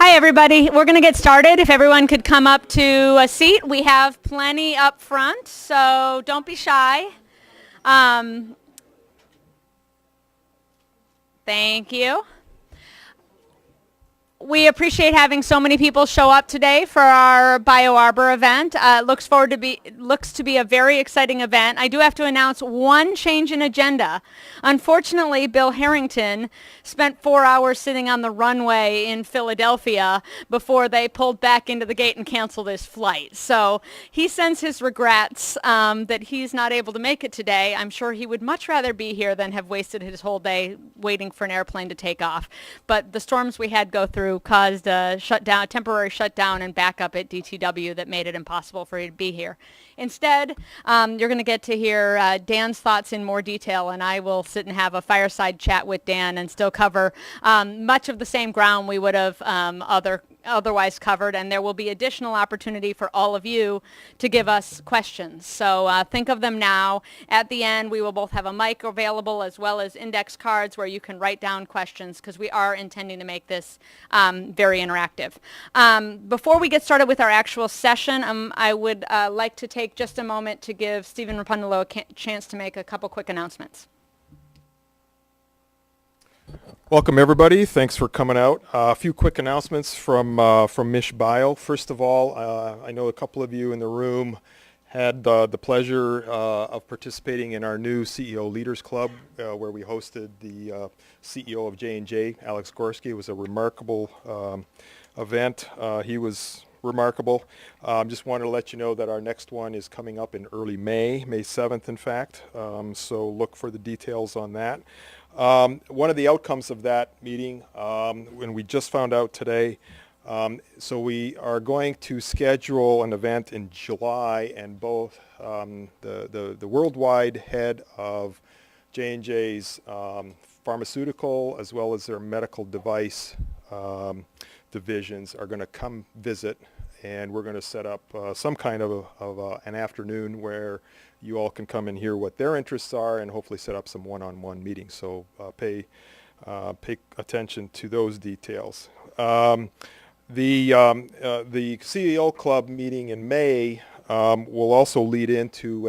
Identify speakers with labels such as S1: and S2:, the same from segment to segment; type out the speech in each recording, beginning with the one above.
S1: Hi, everybody. We're going to get started. If everyone could come up to a seat. We have plenty up front, so don't be shy. Thank you. We appreciate having so many people show up today for our BioArbor event. Looks to be a very exciting event. I do have to announce one change in agenda. Unfortunately, Bill Harrington spent 4 hours sitting on the runway in Philadelphia before they pulled back into the gate and canceled his flight. So he sends his regrets that he's not able to make it today. I'm sure he would much rather be here than have wasted his whole day waiting for an airplane to take off. But the storms we had go through caused a temporary shutdown and backup at DTW that made it impossible for you to be here. Instead, you're going to get to hear Dan's thoughts in more detail, and I will sit and have a fireside chat with Dan and still cover much of the same ground we would have otherwise covered, and there will be additional opportunity for all of you to give us questions. So think of them now. At the end, we will both have a mic available as well as index cards where you can write down questions, because we are intending to make this very interactive. Before we get started with our actual session, I would like to take just a moment to give Stephen Rapundolo a chance to make a couple quick announcements.
S2: Welcome, everybody. Thanks for coming out. A few quick announcements from Mish Bio. First of all, I know a couple of you in the room had the pleasure of participating in our new CEO Leaders Club, where we hosted the CEO of J&J, Alex Gorski. It was a remarkable event. He was remarkable. Just wanted to let you know that our next one is coming up in early May 7th, in fact. So look for the details on that. One of the outcomes of that meeting, when we just found out today, so we are going to schedule an event in July, and both the worldwide head of J&J's pharmaceutical as well as their medical device divisions are going to come visit, and we're going to set up some kind of an afternoon where you all can come and hear what their interests are and hopefully set up some one-on-one meetings. So pay attention to those details. The CEO Club meeting in May will also lead into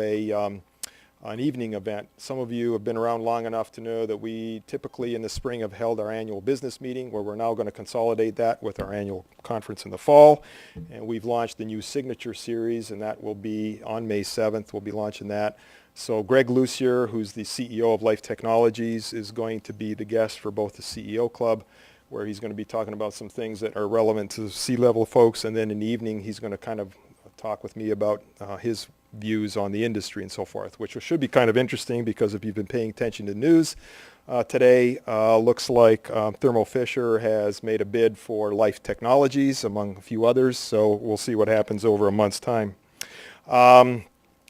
S2: an evening event. Some of you have been around long enough to know that we typically in the spring have held our annual business meeting, where we're now going to consolidate that with our annual conference in the fall. And we've launched the new Signature Series, and that will be on May 7th. We'll be launching that. So Greg Lucier, who's the CEO of Life Technologies, is going to be the guest for both the CEO Club, where he's going to be talking about some things that are relevant to C-level folks. And then in the evening, he's going to kind of talk with me about his views on the industry and so forth, which should be kind of interesting, because if you've been paying attention to news today, looks like Thermo Fisher has made a bid for Life Technologies, among a few others. So we'll see what happens over a month's time. A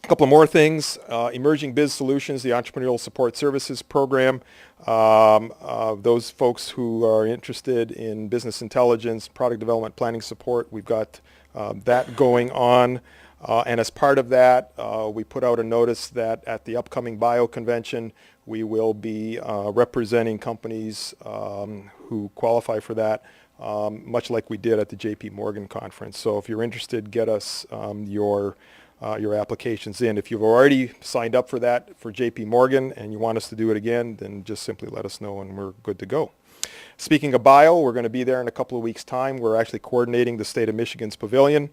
S2: couple of more things. Emerging Biz Solutions, the Entrepreneurial Support Services Program. Those folks who are interested in business intelligence, product development, planning support, we've got that going on. And as part of that, we put out a notice that at the upcoming Bio Convention, we will be representing companies who qualify for that, much like we did at the JP Morgan conference. So if you're interested, get us your applications in. If you've already signed up for that for JP Morgan and you want us to do it again, then just simply let us know and we're good to go. Speaking of Bio, we're going to be there in a couple of weeks' time. We're actually coordinating the state of Michigan's pavilion.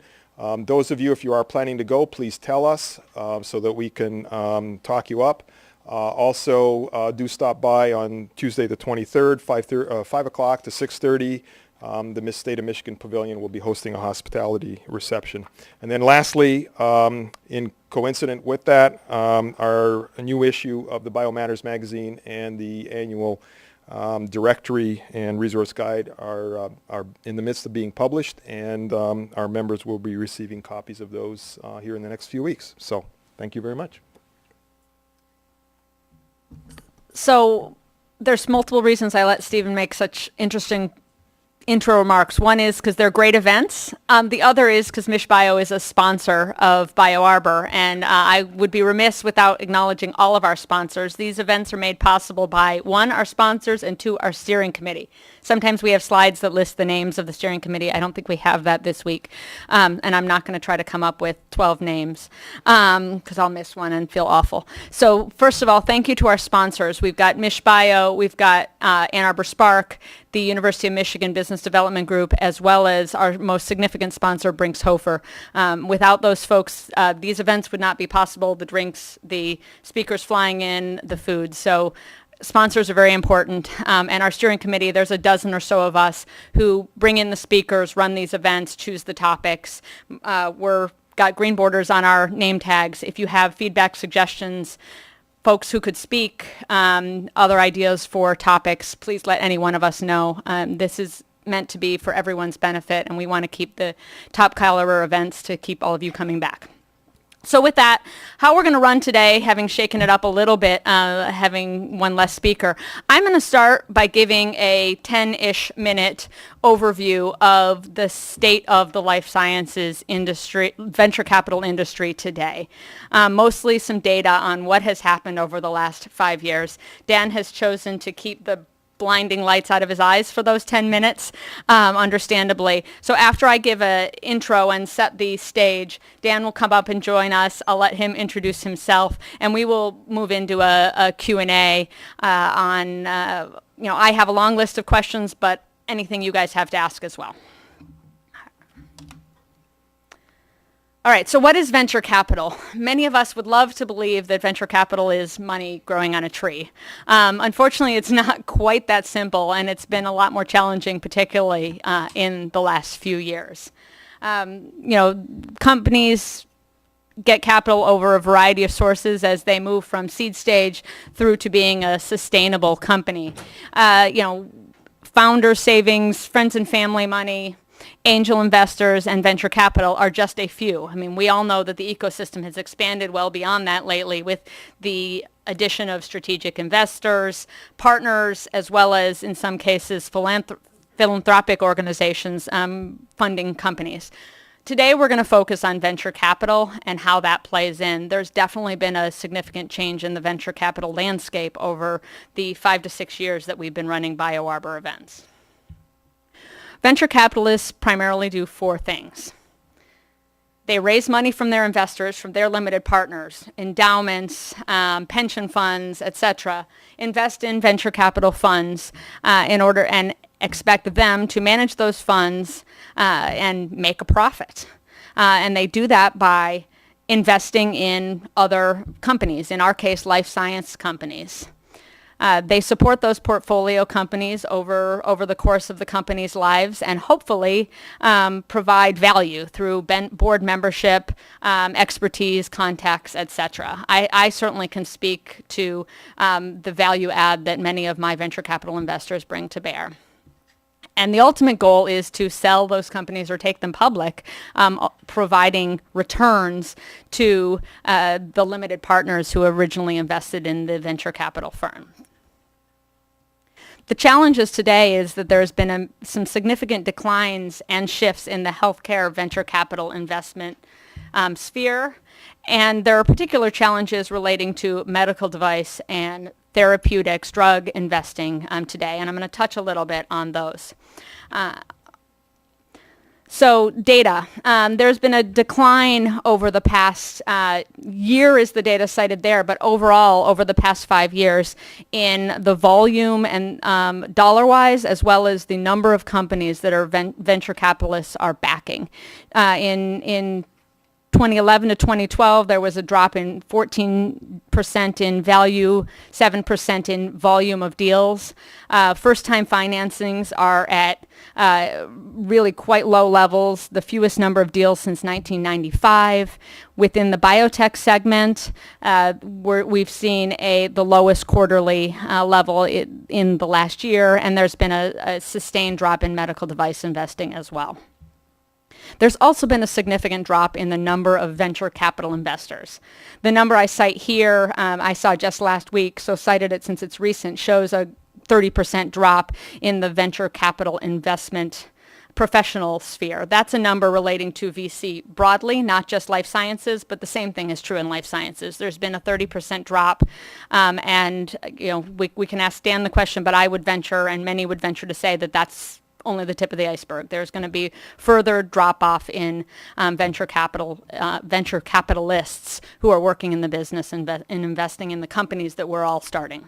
S2: Those of you, if you are planning to go, please tell us so that we can talk you up. Also, do stop by on Tuesday the 23rd, 5 o'clock to 6:30. The State of Michigan Pavilion will be hosting a hospitality reception. And then lastly, in coincident with that, our new issue of the BioMatters magazine and the annual directory and resource guide are in the midst of being published, and our members will be receiving copies of those here in the next few weeks. So thank you very much.
S1: So there's multiple reasons I let Stephen make such interesting intro remarks. One is because they're great events. The other is because Mish Bio is a sponsor of BioArbor, and I would be remiss without acknowledging all of our sponsors. These events are made possible by, one, our sponsors, and two, our steering committee. Sometimes we have slides that list the names of the steering committee. I don't think we have that this week. And I'm not going to try to come up with 12 names because I'll miss one and feel awful. So first of all, thank you to our sponsors. We've got Mich Bio, we've got Ann Arbor Spark, the University of Michigan Business Development Group, as well as our most significant sponsor, Brinks Hofer. Without those folks, these events would not be possible. The drinks, the speakers flying in, the food. So sponsors are very important, and our steering committee, there's a dozen or so of us who bring in the speakers, run these events, choose the topics. We're got green borders on our name tags. If you have feedback, suggestions, folks who could speak, other ideas for topics, please let any one of us know. This is meant to be for everyone's benefit, and we want to keep the top caliber events to keep all of you coming back. So with that, how we're going to run today, having shaken it up a little bit, having one less speaker, I'm going to start by giving a 10-ish minute overview of the state of the life sciences industry, venture capital industry today. Mostly some data on what has happened over the last 5 years. Dan has chosen to keep the blinding lights out of his eyes for those 10 minutes, understandably. So after I give an intro and set the stage, Dan will come up and join us. I'll let him introduce himself, and we will move into a Q&A on, I have a long list of questions, but anything you guys have to ask as well. All right, so what is venture capital? Many of us would love to believe that venture capital is money growing on a tree. Unfortunately, it's not quite that simple, and it's been a lot more challenging, particularly in the last few years. Companies get capital over a variety of sources as they move from seed stage through to being a sustainable company. Founder savings, friends and family money, angel investors, and venture capital are just a few. I mean, we all know that the ecosystem has expanded well beyond that lately with the addition of strategic investors, partners, as well as, in some cases, philanthropic organizations funding companies. Today, we're going to focus on venture capital and how that plays in. There's definitely been a significant change in the venture capital landscape over the 5 to 6 years that we've been running BioArbor events. Venture capitalists primarily do 4 things. They raise money from their investors, from their limited partners, endowments, pension funds, etc., invest in venture capital funds in order and expect them to manage those funds and make a profit. And they do that by investing in other companies, in our case, life science companies. They support those portfolio companies over the course of the company's lives and hopefully provide value through board membership, expertise, contacts, etc. I certainly can speak to the value add that many of my venture capital investors bring to bear. And the ultimate goal is to sell those companies or take them public, providing returns to the limited partners who originally invested in the venture capital firm. The challenges today is that there's been some significant declines and shifts in the healthcare venture capital investment sphere, and there are particular challenges relating to medical device and therapeutics, drug investing today, and I'm going to touch a little bit on those. So data, there's been a decline over the past year is the data cited there, but overall over the past 5 years in the volume and dollar-wise as well as the number of companies that are venture capitalists are backing. In 2011 to 2012, there was a drop in 14% in value, 7% in volume of deals. First-time financings are at really quite low levels, the fewest number of deals since 1995. Within the biotech segment, we've seen the lowest quarterly level in the last year, and there's been a sustained drop in medical device investing as well. There's also been a significant drop in the number of venture capital investors. The number I cite here, I saw just last week, so cited it since it's recent, shows a 30% drop in the venture capital investment professional sphere. That's a number relating to VC broadly, not just life sciences, but the same thing is true in life sciences. There's been a 30% drop, and we can ask Dan the question, but I would venture, and many would venture to say that that's only the tip of the iceberg. There's going to be further drop off in venture capitalists who are working in the business and investing in the companies that we're all starting.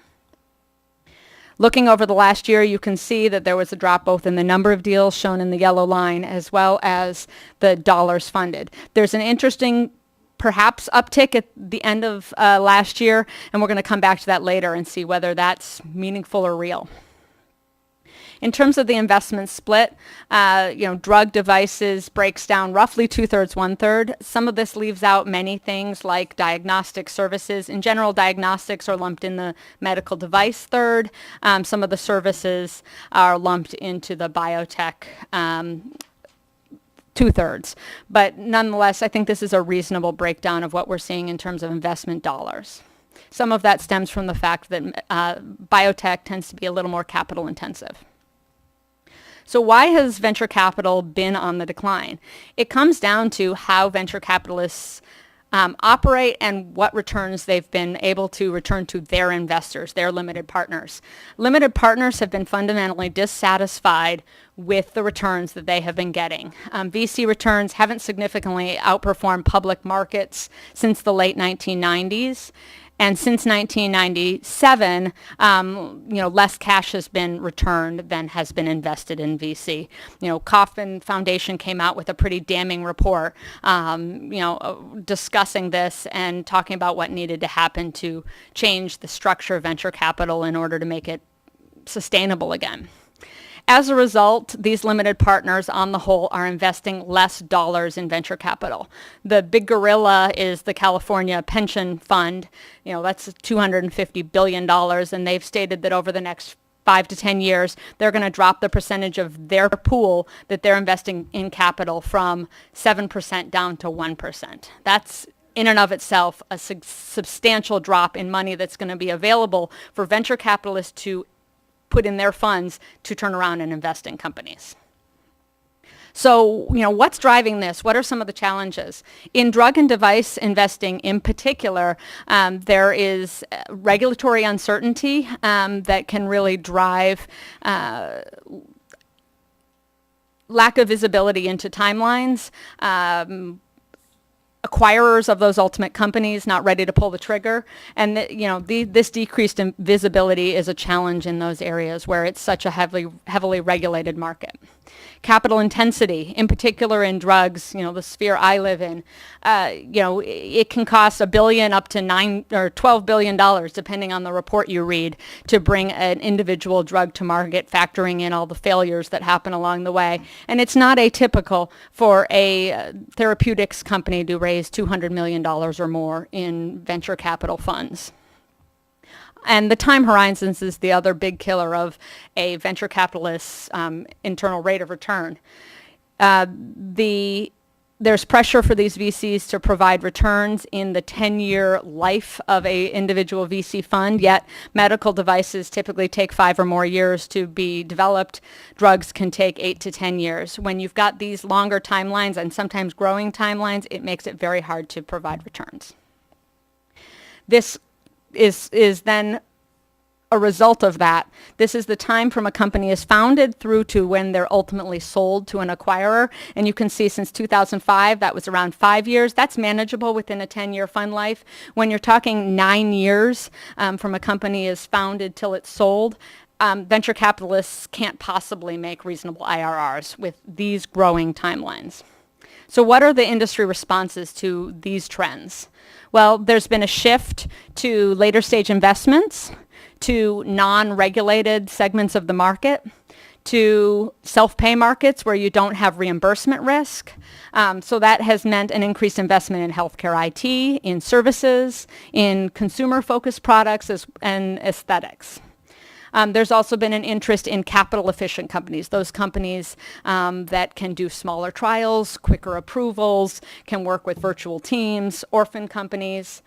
S1: Looking over the last year, you can see that there was a drop both in the number of deals shown in the yellow line as well as the dollars funded. There's an interesting perhaps uptick at the end of last year, and we're going to come back to that later and see whether that's meaningful or real. In terms of the investment split, drug devices breaks down roughly 2/3, 1/3. Some of this leaves out many things like diagnostic services. In general, diagnostics are lumped in the medical device third. Some of the services are lumped into the biotech 2/3. But nonetheless, I think this is a reasonable breakdown of what we're seeing in terms of investment dollars. Some of that stems from the fact that biotech tends to be a little more capital intensive. So why has venture capital been on the decline? It comes down to how venture capitalists operate and what returns they've been able to return to their investors, their limited partners. Limited partners have been fundamentally dissatisfied with the returns that they have been getting. VC returns haven't significantly outperformed public markets since the late 1990s. And since 1997, less cash has been returned than has been invested in VC. Kauffman Foundation came out with a pretty damning report, discussing this and talking about what needed to happen to change the structure of venture capital in order to make it sustainable again. As a result, these limited partners on the whole are investing less dollars in venture capital. The big gorilla is the California pension fund. That's $250 billion, and they've stated that over the next 5 to 10 years, they're going to drop the percentage of their pool that they're investing in capital from 7% down to 1%. That's in and of itself a substantial drop in money that's going to be available for venture capitalists to put in their funds to turn around and invest in companies. So, what's driving this? What are some of the challenges? In drug and device investing in particular, there is regulatory uncertainty that can really drive lack of visibility into timelines, acquirers of those ultimate companies not ready to pull the trigger, and this decreased visibility is a challenge in those areas where it's such a heavily regulated market. Capital intensity, in particular in drugs, the sphere I live in, it can cost $1 billion up to $9 or $12 billion, depending on the report you read, to bring an individual drug to market, factoring in all the failures that happen along the way. And it's not atypical for a therapeutics company to raise $200 million or more in venture capital funds. And the time horizons is the other big killer of a venture capitalist's internal rate of return. There's pressure for these VCs to provide returns in the 10-year life of a individual VC fund, yet medical devices typically take 5 or more years to be developed. Drugs can take 8 to 10 years. When you've got these longer timelines and sometimes growing timelines, it makes it very hard to provide returns. This is then a result of that. This is the time from a company is founded through to when they're ultimately sold to an acquirer. And you can see since 2005, that was around 5 years. That's manageable within a 10-year fund life. When you're talking 9 years from a company is founded till it's sold, venture capitalists can't possibly make reasonable IRRs with these growing timelines. So what are the industry responses to these trends? Well, there's been a shift to later stage investments, to non-regulated segments of the market, to self-pay markets where you don't have reimbursement risk. So that has meant an increased investment in healthcare IT, in services, in consumer-focused products and aesthetics. There's also been an interest in capital-efficient companies, those companies that can do smaller trials, quicker approvals, can work with virtual teams, orphan companies.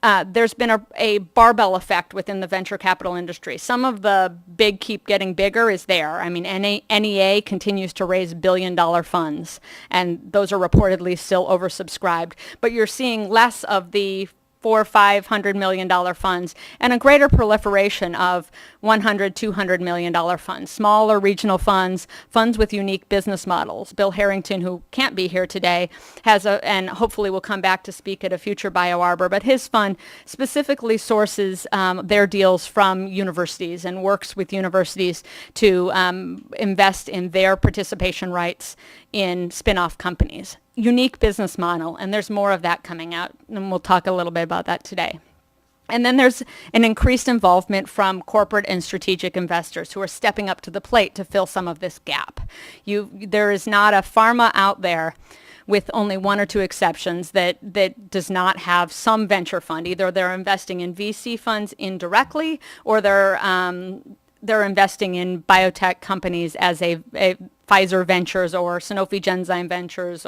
S1: there's been a barbell effect within the venture capital industry. Some of the big keep getting bigger is there. I mean, NEA continues to raise billion-dollar funds, and those are reportedly still oversubscribed. But you're seeing less of the $400-500 million funds and a greater proliferation of $100-200 million funds, smaller regional funds, funds with unique business models. Bill Harrington, who can't be here today, has and hopefully will come back to speak at a future BioArbor, but his fund specifically sources their deals from universities and works with universities to invest in their participation rights in spin-off companies. Unique business model, and there's more of that coming out, and we'll talk a little bit about that today. And then there's an increased involvement from corporate and strategic investors who are stepping up to the plate to fill some of this gap. There is not a pharma out there, with only one or two exceptions, that does not have some venture fund. Either they're investing in VC funds indirectly, or they're investing in biotech companies as a Pfizer Ventures or Sanofi Genzyme Ventures,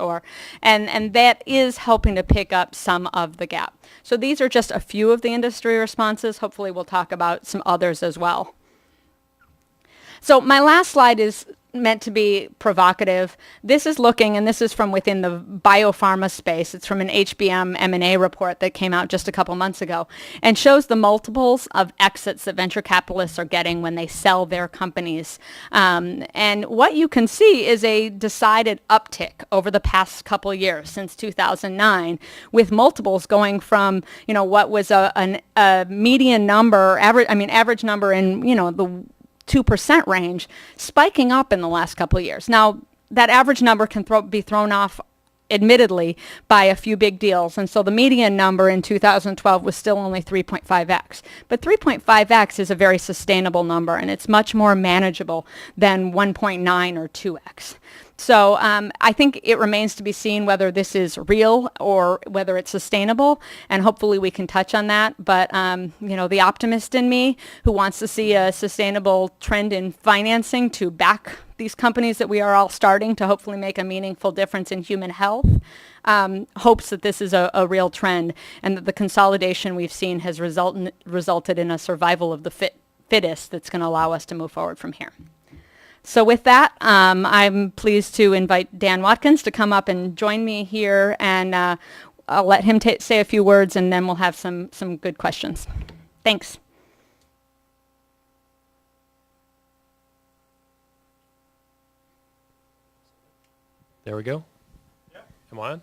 S1: and that is helping to pick up some of the gap. So these are just a few of the industry responses. Hopefully we'll talk about some others as well. So my last slide is meant to be provocative. This is looking, and this is from within the biopharma space. It's from an HBM M&A report that came out just a couple months ago, and shows the multiples of exits that venture capitalists are getting when they sell their companies. And what you can see is a decided uptick over the past couple years since 2009, with multiples going from, what was a median number, average number in, the 2% range, spiking up in the last couple of years. Now, that average number can be thrown off, admittedly, by a few big deals. And so the median number in 2012 was still only 3.5x. But 3.5x is a very sustainable number, and it's much more manageable than 1.9 or 2x. So I think it remains to be seen whether this is real or whether it's sustainable, and hopefully we can touch on that. But, the optimist in me who wants to see a sustainable trend in financing to back these companies that we are all starting to hopefully make a meaningful difference in human health, hopes that this is a real trend, and that the consolidation we've seen has resulted in a survival of the fittest that's going to allow us to move forward from here. So with that, I'm pleased to invite Dan Watkins to come up and join me here, and I'll let him say a few words, and then we'll have some good questions. Thanks.
S3: There we go. Yeah. Am I on?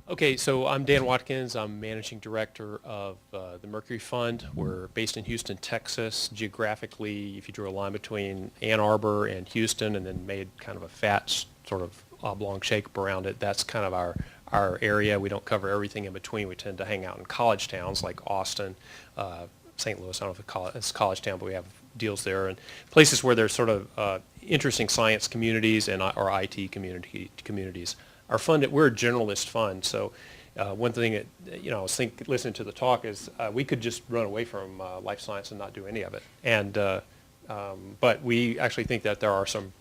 S3: Okay, so I'm Dan Watkins. I'm Managing Director of the Mercury Fund. We're based in Houston, Texas. Geographically, if you drew a line between Ann Arbor and Houston and then made kind of a fat sort of oblong shape around it, that's kind of our area. We don't cover everything in between. We tend to hang out in college towns like Austin, St. Louis. I don't know if it's college town, but we have deals there, and places where there's sort of interesting science communities and or IT communities. Our fund, we're a generalist fund, so one thing that, I was listening to the talk is we could just run away from life science and not do any of it. And but we actually think that there are some,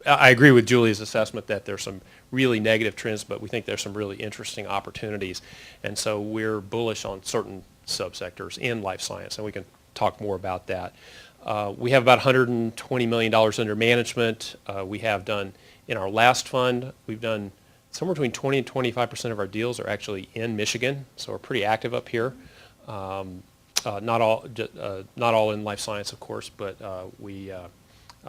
S3: I agree with Julie's assessment that there's some really negative trends, but we think there's some really interesting opportunities. And so we're bullish on certain subsectors in life science, and we can talk more about that. We have about $120 million under management. We have done, in our last fund, we've done somewhere between 20 and 25% of our deals are actually in Michigan, so we're pretty active up here. Not all in life science, of course, but we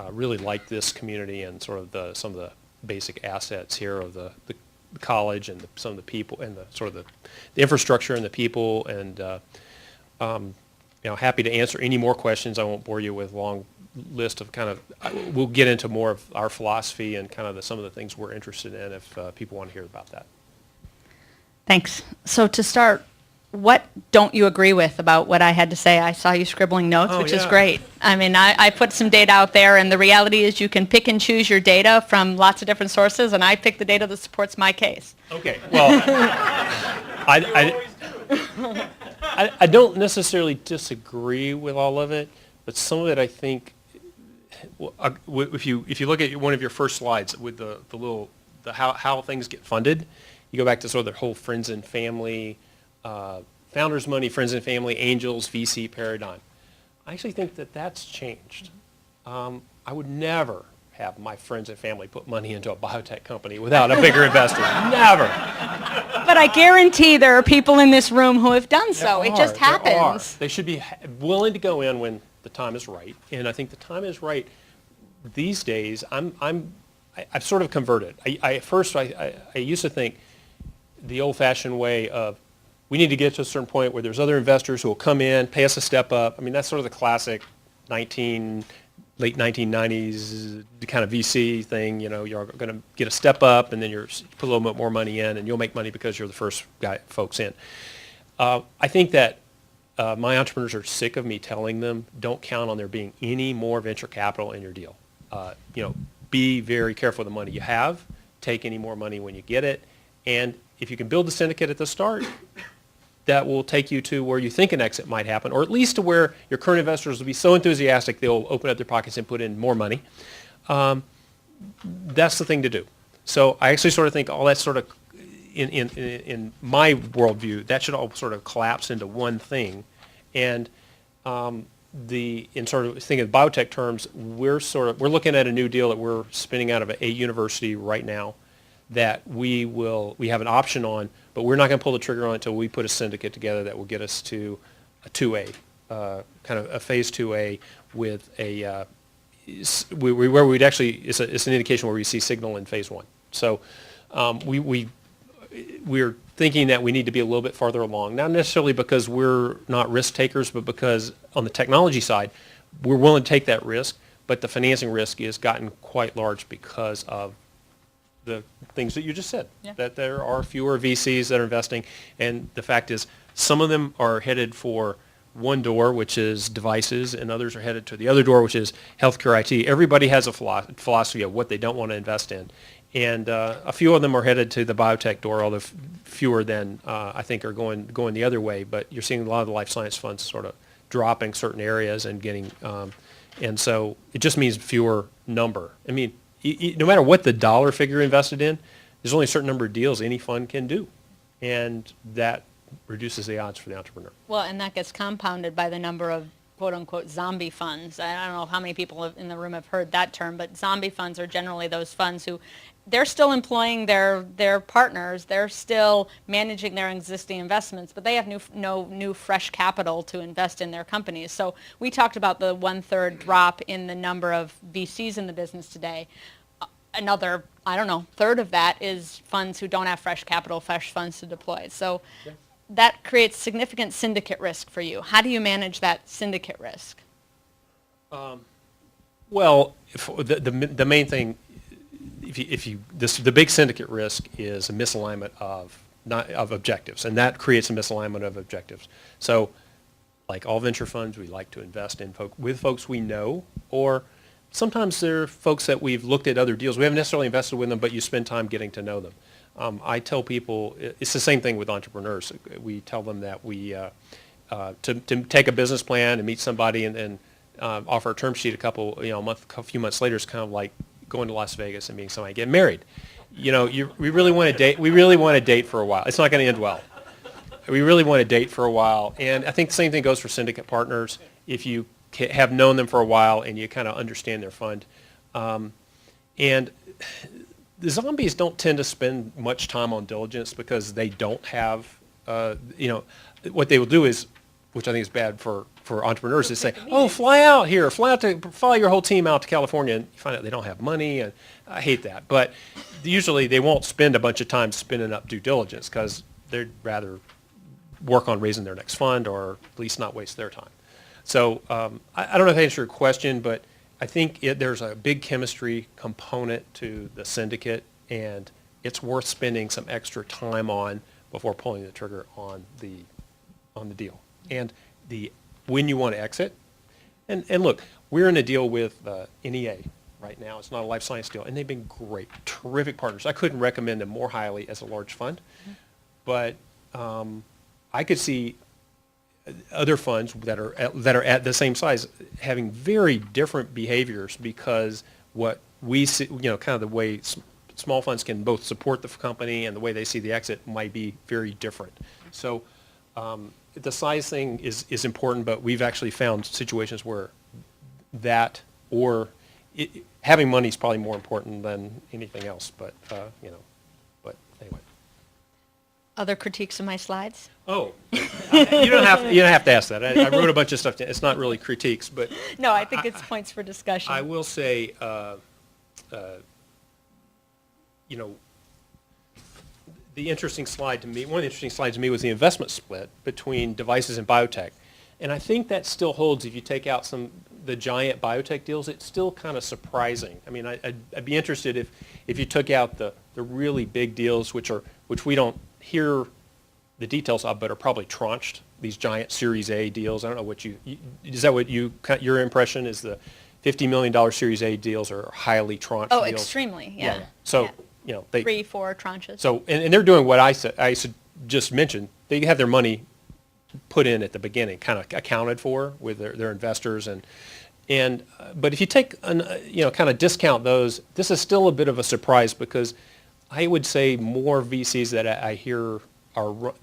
S3: really like this community and sort of some of the basic assets here of the college and some of the people and the sort of the infrastructure and the people, and happy to answer any more questions. I won't bore you with long list of we'll get into more of our philosophy and kind of some of the things we're interested in if people want to hear about that.
S1: Thanks. So to start, what don't you agree with about what I had to say? I saw you scribbling notes, which is great. I mean, I put some data out there, and the reality is you can pick and choose your data from lots of different sources, and I picked the data that supports my case.
S3: Okay. Well, I don't necessarily disagree with all of it, but some of it I think, if you look at one of your first slides with the how things get funded, you go back to sort of the whole friends and family founders money, friends and family, angels, VC paradigm. I actually think that that's changed. I would never have my friends and family put money into a biotech company without a bigger investor. Never.
S1: But I guarantee there are people in this room who have done so. It just
S3: There are.
S1: happens.
S3: They should be willing to go in when the time is right, and I think the time is right these days. I've sort of converted. At first I used to think the old-fashioned way of we need to get to a certain point where there's other investors who will come in, pay us a step up. I mean, that's sort of the classic late 1990s kind of VC thing. You're going to get a step up, and then you put a little bit more money in, and you'll make money because you're the first folks in. I think that my entrepreneurs are sick of me telling them, don't count on there being any more venture capital in your deal. Be very careful of the money you have. Take any more money when you get it. And if you can build the syndicate at the start, that will take you to where you think an exit might happen, or at least to where your current investors will be so enthusiastic they'll open up their pockets and put in more money. That's the thing to do. So I actually sort of think all that sort of, in my worldview, that should all sort of collapse into one thing. And in sort of thinking of biotech terms, we're looking at a new deal that we're spinning out of a university right now that we have an option on, but we're not going to pull the trigger on it until we put a syndicate together that will get us to a 2A, kind of a phase 2A with a where we'd actually it's an indication where we see signal in phase 1. So we're thinking that we need to be a little bit farther along, not necessarily because we're not risk takers, but because on the technology side, we're willing to take that risk, but the financing risk has gotten quite large because of the things that you just said, that there are fewer VCs that are investing, and the fact is some of them are headed for one door, which is devices, and others are headed to the other door, which is healthcare IT. Everybody has a philosophy of what they don't want to invest in, and a few of them are headed to the biotech door, although fewer than I think are going the other way. But you're seeing a lot of the life science funds sort of dropping certain areas and getting, and so it just means fewer number. I mean, no matter what the dollar figure invested in, there's only a certain number of deals any fund can do, and that reduces the odds for the entrepreneur.
S1: Well, and that gets compounded by the number of quote-unquote zombie funds. I don't know how many people in the room have heard that term, but zombie funds are generally those funds who they're still employing their partners, they're still managing their existing investments, but they have no new fresh capital to invest in their companies. So we talked about the 1/3 drop in the number of VCs in the business today. Another, I don't know, third of that is funds who don't have fresh capital, fresh funds to deploy. So that creates significant syndicate risk for you. How do you manage that syndicate risk?
S3: Well, the main thing, the big syndicate risk is a misalignment of objectives, and that creates a misalignment of objectives. So, like all venture funds, we like to invest in with folks we know, or sometimes they're folks that we've looked at other deals. We haven't necessarily invested with them, but you spend time getting to know them. I tell people it's the same thing with entrepreneurs. We tell them that we to take a business plan and meet somebody and offer a term sheet a few months later is kind of like going to Las Vegas and meeting somebody get married. We really want to date. We really want to date for a while. It's not going to end well. We really want to date for a while, and I think the same thing goes for syndicate partners. If you have known them for a while and you kind of understand their fund, and the zombies don't tend to spend much time on diligence because they don't have, what they will do is, which I think is bad for entrepreneurs, is say, fly out your whole team out to California, and you find out they don't have money, and I hate that. But usually they won't spend a bunch of time spinning up due diligence because they'd rather work on raising their next fund or at least not waste their time. So I don't know if I answered your question, but I think there's a big chemistry component to the syndicate, and it's worth spending some extra time on before pulling the trigger on the deal. And when you want to exit, and look, we're in a deal with NEA right now. It's not a life science deal, and they've been great, terrific partners. I couldn't recommend them more highly as a large fund, but I could see other funds that are at the same size having very different behaviors because what we see, kind of the way small funds can both support the company and the way they see the exit might be very different. So The size thing is important, but we've actually found situations where that or having money is probably more important than anything else. But but anyway.
S1: Other critiques of my slides?
S3: Oh, you don't have to ask that. I wrote a bunch of stuff. It's not really critiques, but
S1: No, I think it's points for discussion.
S3: I will say, the interesting slide to me, one of the interesting slides to me was the investment split between devices and biotech. And I think that still holds if you take out the giant biotech deals. It's still kind of surprising. I mean, I'd be interested if you took out the really big deals, which we don't hear the details of, but are probably tranched, these giant Series A deals. I don't know what is that what your impression is the $50 million Series A deals are highly tranched
S1: Oh,
S3: deals?
S1: extremely, yeah.
S3: So,
S1: Yeah.
S3: they...
S1: 3-4 tranches.
S3: So, and they're doing what I just mentioned. They have their money put in at the beginning, kind of accounted for with their investors, but if you take kind of discount those, this is still a bit of a surprise because I would say more VCs that I hear were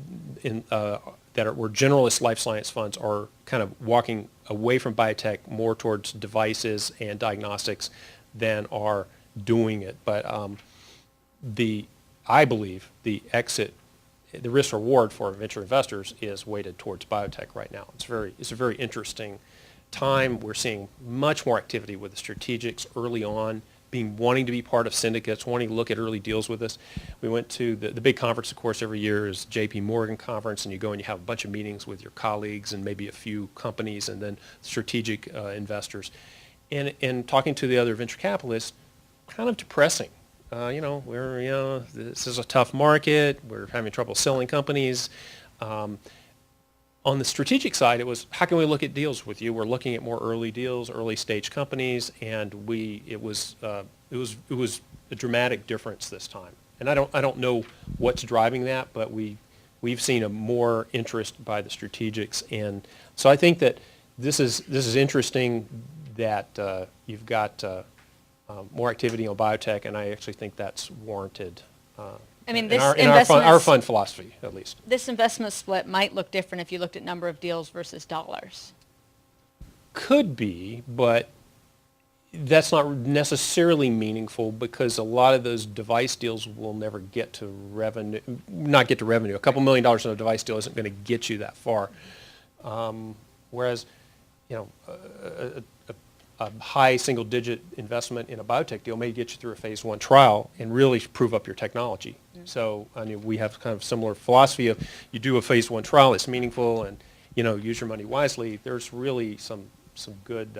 S3: generalist life science funds are kind of walking away from biotech more towards devices and diagnostics than are doing it. But I believe the risk reward for venture investors is weighted towards biotech right now. It's a very interesting time. We're seeing much more activity with the strategics early on, wanting to be part of syndicates, wanting to look at early deals with us. We went to the big conference, of course, every year is JP Morgan conference, and you go and you have a bunch of meetings with your colleagues and maybe a few companies and then strategic investors. And talking to the other venture capitalists, kind of depressing. This is a tough market. We're having trouble selling companies. On the strategic side, it was, how can we look at deals with you? We're looking at more early deals, early stage companies, and it was a dramatic difference this time. And I don't know what's driving that, but we've seen a more interest by the strategics, and so I think that this is interesting that you've got more activity on biotech, and I actually think that's warranted.
S1: I mean,
S3: in our fund philosophy, at least.
S1: This investment split might look different if you looked at number of deals versus dollars.
S3: Could be, but that's not necessarily meaningful because a lot of those device deals will never get to revenue. Not get to revenue. A couple $1 million in a device deal isn't going to get you that far. Whereas, a high single-digit investment in a biotech deal may get you through a phase 1 trial and really prove up your technology. Mm-hmm. So, we have kind of similar philosophy of you do a phase 1 trial, it's meaningful, and use your money wisely. There's really some good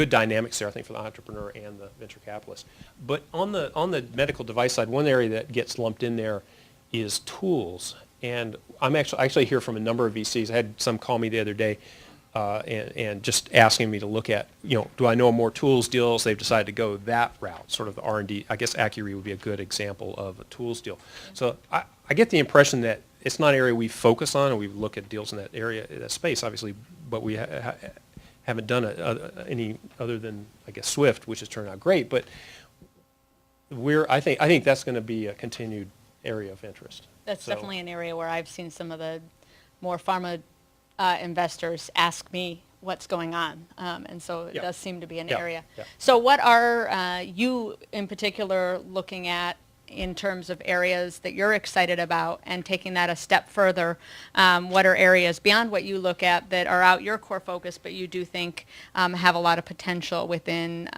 S3: dynamics there, I think, for the entrepreneur and the venture capitalist. But on the medical device side, one area that gets lumped in there is tools. And I actually hear from a number of VCs. I had some call me the other day. And just asking me to look at, do I know more tools deals? They've decided to go that route, sort of the R&D. I guess Accuray would be a good example of a tools deal. So I get the impression that it's not an area we focus on, and we look at deals in that area, that space, obviously, but we haven't done any other than, I guess, Swift, which has turned out great. But I think that's going to be a continued area of interest.
S1: That's definitely an area where I've seen some of the more pharma investors ask me what's going on, and so it does seem to be an area. Yeah. So what are you in particular looking at in terms of areas that you're excited about, and taking that a step further? What are areas beyond what you look at that are out your core focus, but you do think have a lot of potential within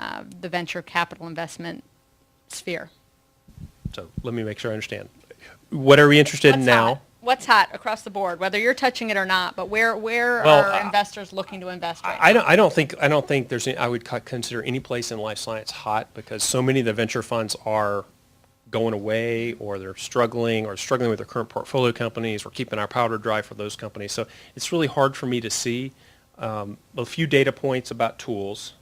S1: the venture capital investment sphere?
S3: So let me make sure I understand. What are we interested in now?
S1: What's hot across the board, whether you're touching it or not, but where are investors looking to invest right now?
S3: I don't think there's I would consider any place in life science hot, because so many of the venture funds are going away, or they're struggling with their current portfolio companies. We're keeping our powder dry for those companies. So it's really hard for me to see. A few data points about tools.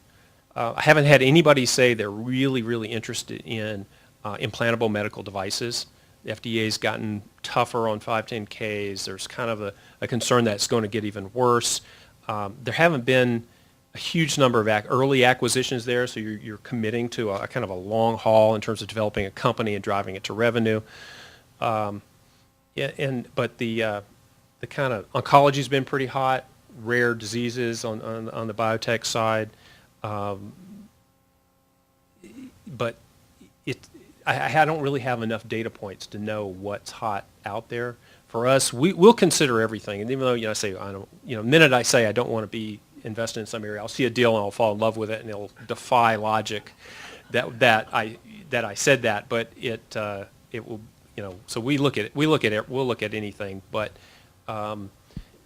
S3: I haven't had anybody say they're really, really interested in implantable medical devices. The FDA's gotten tougher on 510Ks. There's kind of a concern that it's going to get even worse. There haven't been a huge number of early acquisitions there, so you're committing to a kind of a long haul in terms of developing a company and driving it to revenue. But the the kind of oncology's been pretty hot, rare diseases on the biotech side, but I don't really have enough data points to know what's hot out there. For us, we'll consider everything, and even though I say I don't, the minute I say I don't want to be invested in some area, I'll see a deal and I'll fall in love with it, and it'll defy logic that I said that, but it will, so we'll look at anything, but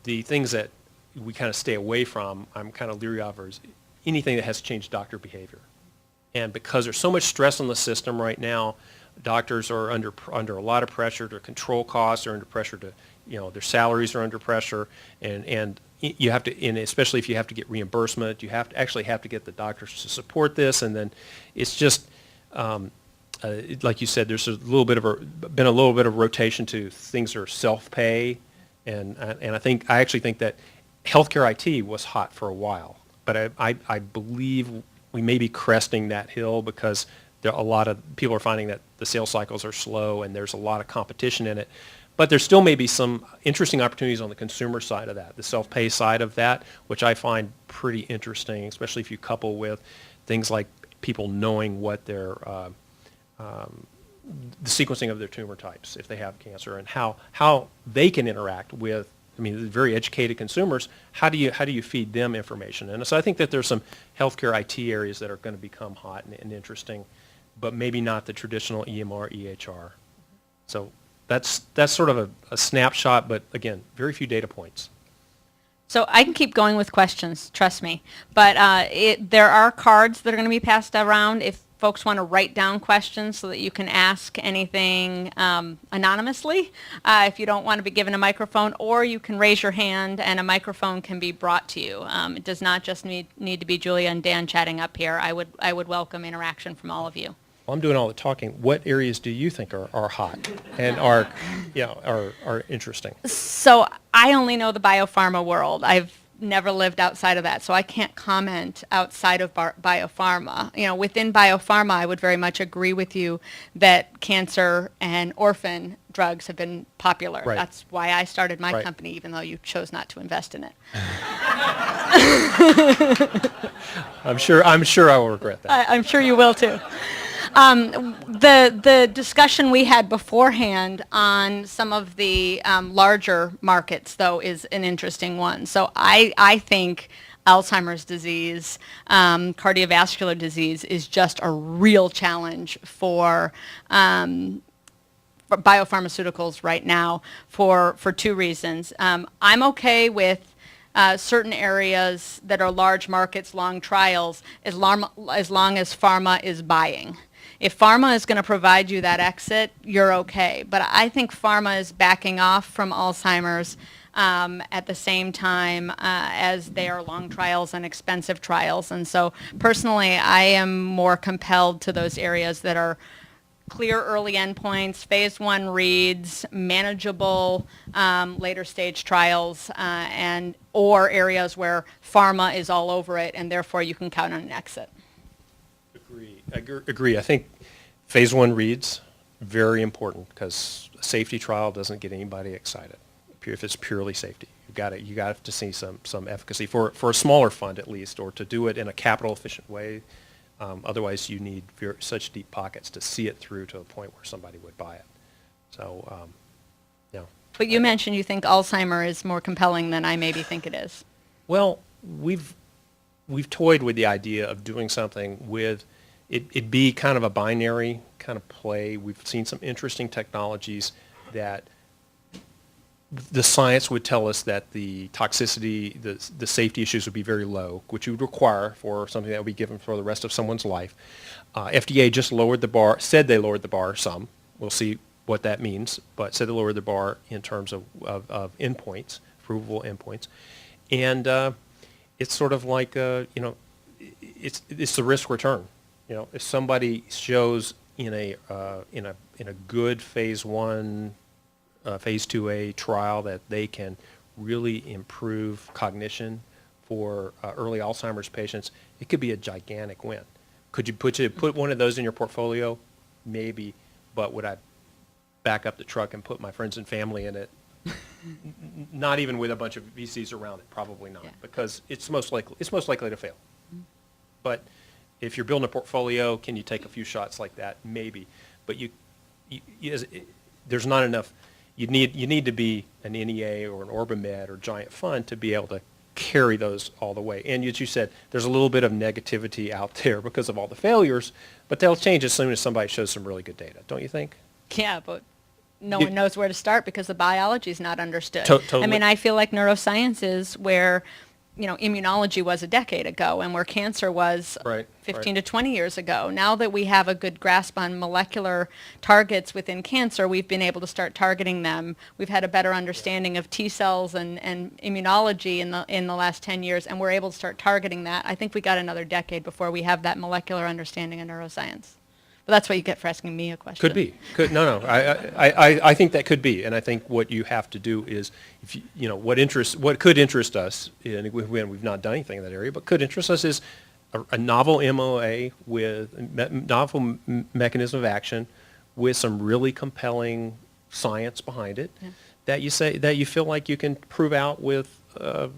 S3: the things that we kind of stay away from, I'm kind of leery of, is anything that has changed doctor behavior. And because there's so much stress on the system right now, doctors are under a lot of pressure to control costs, are under pressure to, their salaries are under pressure, and you have to, and especially if you have to get reimbursement, you have to get the doctors to support this, and then it's just, like you said, there's been a little bit of rotation to things that are self-pay, and I actually think that healthcare IT was hot for a while, but I believe we may be cresting that hill because a lot of people are finding that the sales cycles are slow and there's a lot of competition in it. But there still may be some interesting opportunities on the consumer side of that, the self-pay side of that, which I find pretty interesting, especially if you couple with things like people knowing what their the sequencing of their tumor types if they have cancer, and how they can interact with, very educated consumers. How do you feed them information? And so I think that there's some healthcare IT areas that are going to become hot and interesting, but maybe not the traditional EMR, EHR. So that's sort of a snapshot, but again, very few data points.
S1: So I can keep going with questions, trust me. But there are cards that are going to be passed around if folks want to write down questions so that you can ask anything anonymously if you don't want to be given a microphone, or you can raise your hand and a microphone can be brought to you. It does not just need to be Julia and Dan chatting up here. I would welcome interaction from all of you.
S3: Well, I'm doing all the talking. What areas do you think are hot and are interesting?
S1: So I only know the biopharma world. I've never lived outside of that, so I can't comment outside of biopharma. Within biopharma, I would very much agree with you that cancer and orphan drugs have been popular.
S3: Right.
S1: That's why I started my
S3: Right.
S1: company, even though you chose not to invest in it.
S3: I'm sure I will regret that.
S1: I'm sure you will too. The discussion we had beforehand on some of the larger markets, though, is an interesting one. So I think Alzheimer's disease, cardiovascular disease is just a real challenge for biopharmaceuticals right now for two reasons. I'm okay with certain areas that are large markets, long trials, as long as pharma is buying. If pharma is going to provide you that exit, you're okay. But I think pharma is backing off from Alzheimer's at the same time as they are long trials and expensive trials. And so personally, I am more compelled to those areas that are clear early endpoints, phase 1 reads, manageable later stage trials, or areas where pharma is all over it and therefore you can count on an exit.
S3: Agree. I think phase 1 reads very important because a safety trial doesn't get anybody excited if it's purely safety. You got to see some efficacy for a smaller fund at least, or to do it in a capital efficient way. Otherwise, you need such deep pockets to see it through to a point where somebody would buy it. So, yeah.
S1: But you mentioned you think Alzheimer is more compelling than I maybe think it is.
S3: Well, we've toyed with the idea of doing something with it be kind of a binary kind of play. We've seen some interesting technologies that the science would tell us that the toxicity, the safety issues would be very low, which you would require for something that would be given for the rest of someone's life. FDA just lowered the bar, said they lowered the bar some. We'll see what that means, but said they lowered the bar in terms of endpoints, provable endpoints. And it's sort of like, it's the risk return. If somebody shows in a good phase 1, phase 2A trial that they can really improve cognition for early Alzheimer's patients, it could be a gigantic win. Could you put one of those in your portfolio? Maybe, but would I back up the truck and put my friends and family in it? not even with a bunch of VCs around it, probably not,
S1: Yeah.
S3: because it's most likely to fail. But if you're building a portfolio, can you take a few shots like that? Maybe. But there's not enough. You need to be an NEA or an OrbiMed or Giant Fund to be able to carry those all the way. And as you said, there's a little bit of negativity out there because of all the failures, but they'll change as soon as somebody shows some really good data, don't you think?
S1: Yeah, but no
S3: You-
S1: one knows where to start because the biology is not understood.
S3: Totally.
S1: I mean, I feel like neuroscience is where, immunology was a decade ago and where cancer was
S3: Right,
S1: 15
S3: right.
S1: to 20 years ago. Now that we have a good grasp on molecular targets within cancer, we've been able to start targeting them. We've had a better understanding of T cells and immunology in the last 10 years, and we're able to start targeting that. I think we got another decade before we have that molecular understanding of neuroscience. But that's what you get for asking me a question.
S3: Could be. No. I think that could be, and I think what you have to do is, if what could interest us, and we've not done anything in that area, but could interest us is a novel MOA with novel mechanism of action, with some really compelling science behind it,
S1: Yeah.
S3: that you feel like you can prove out with a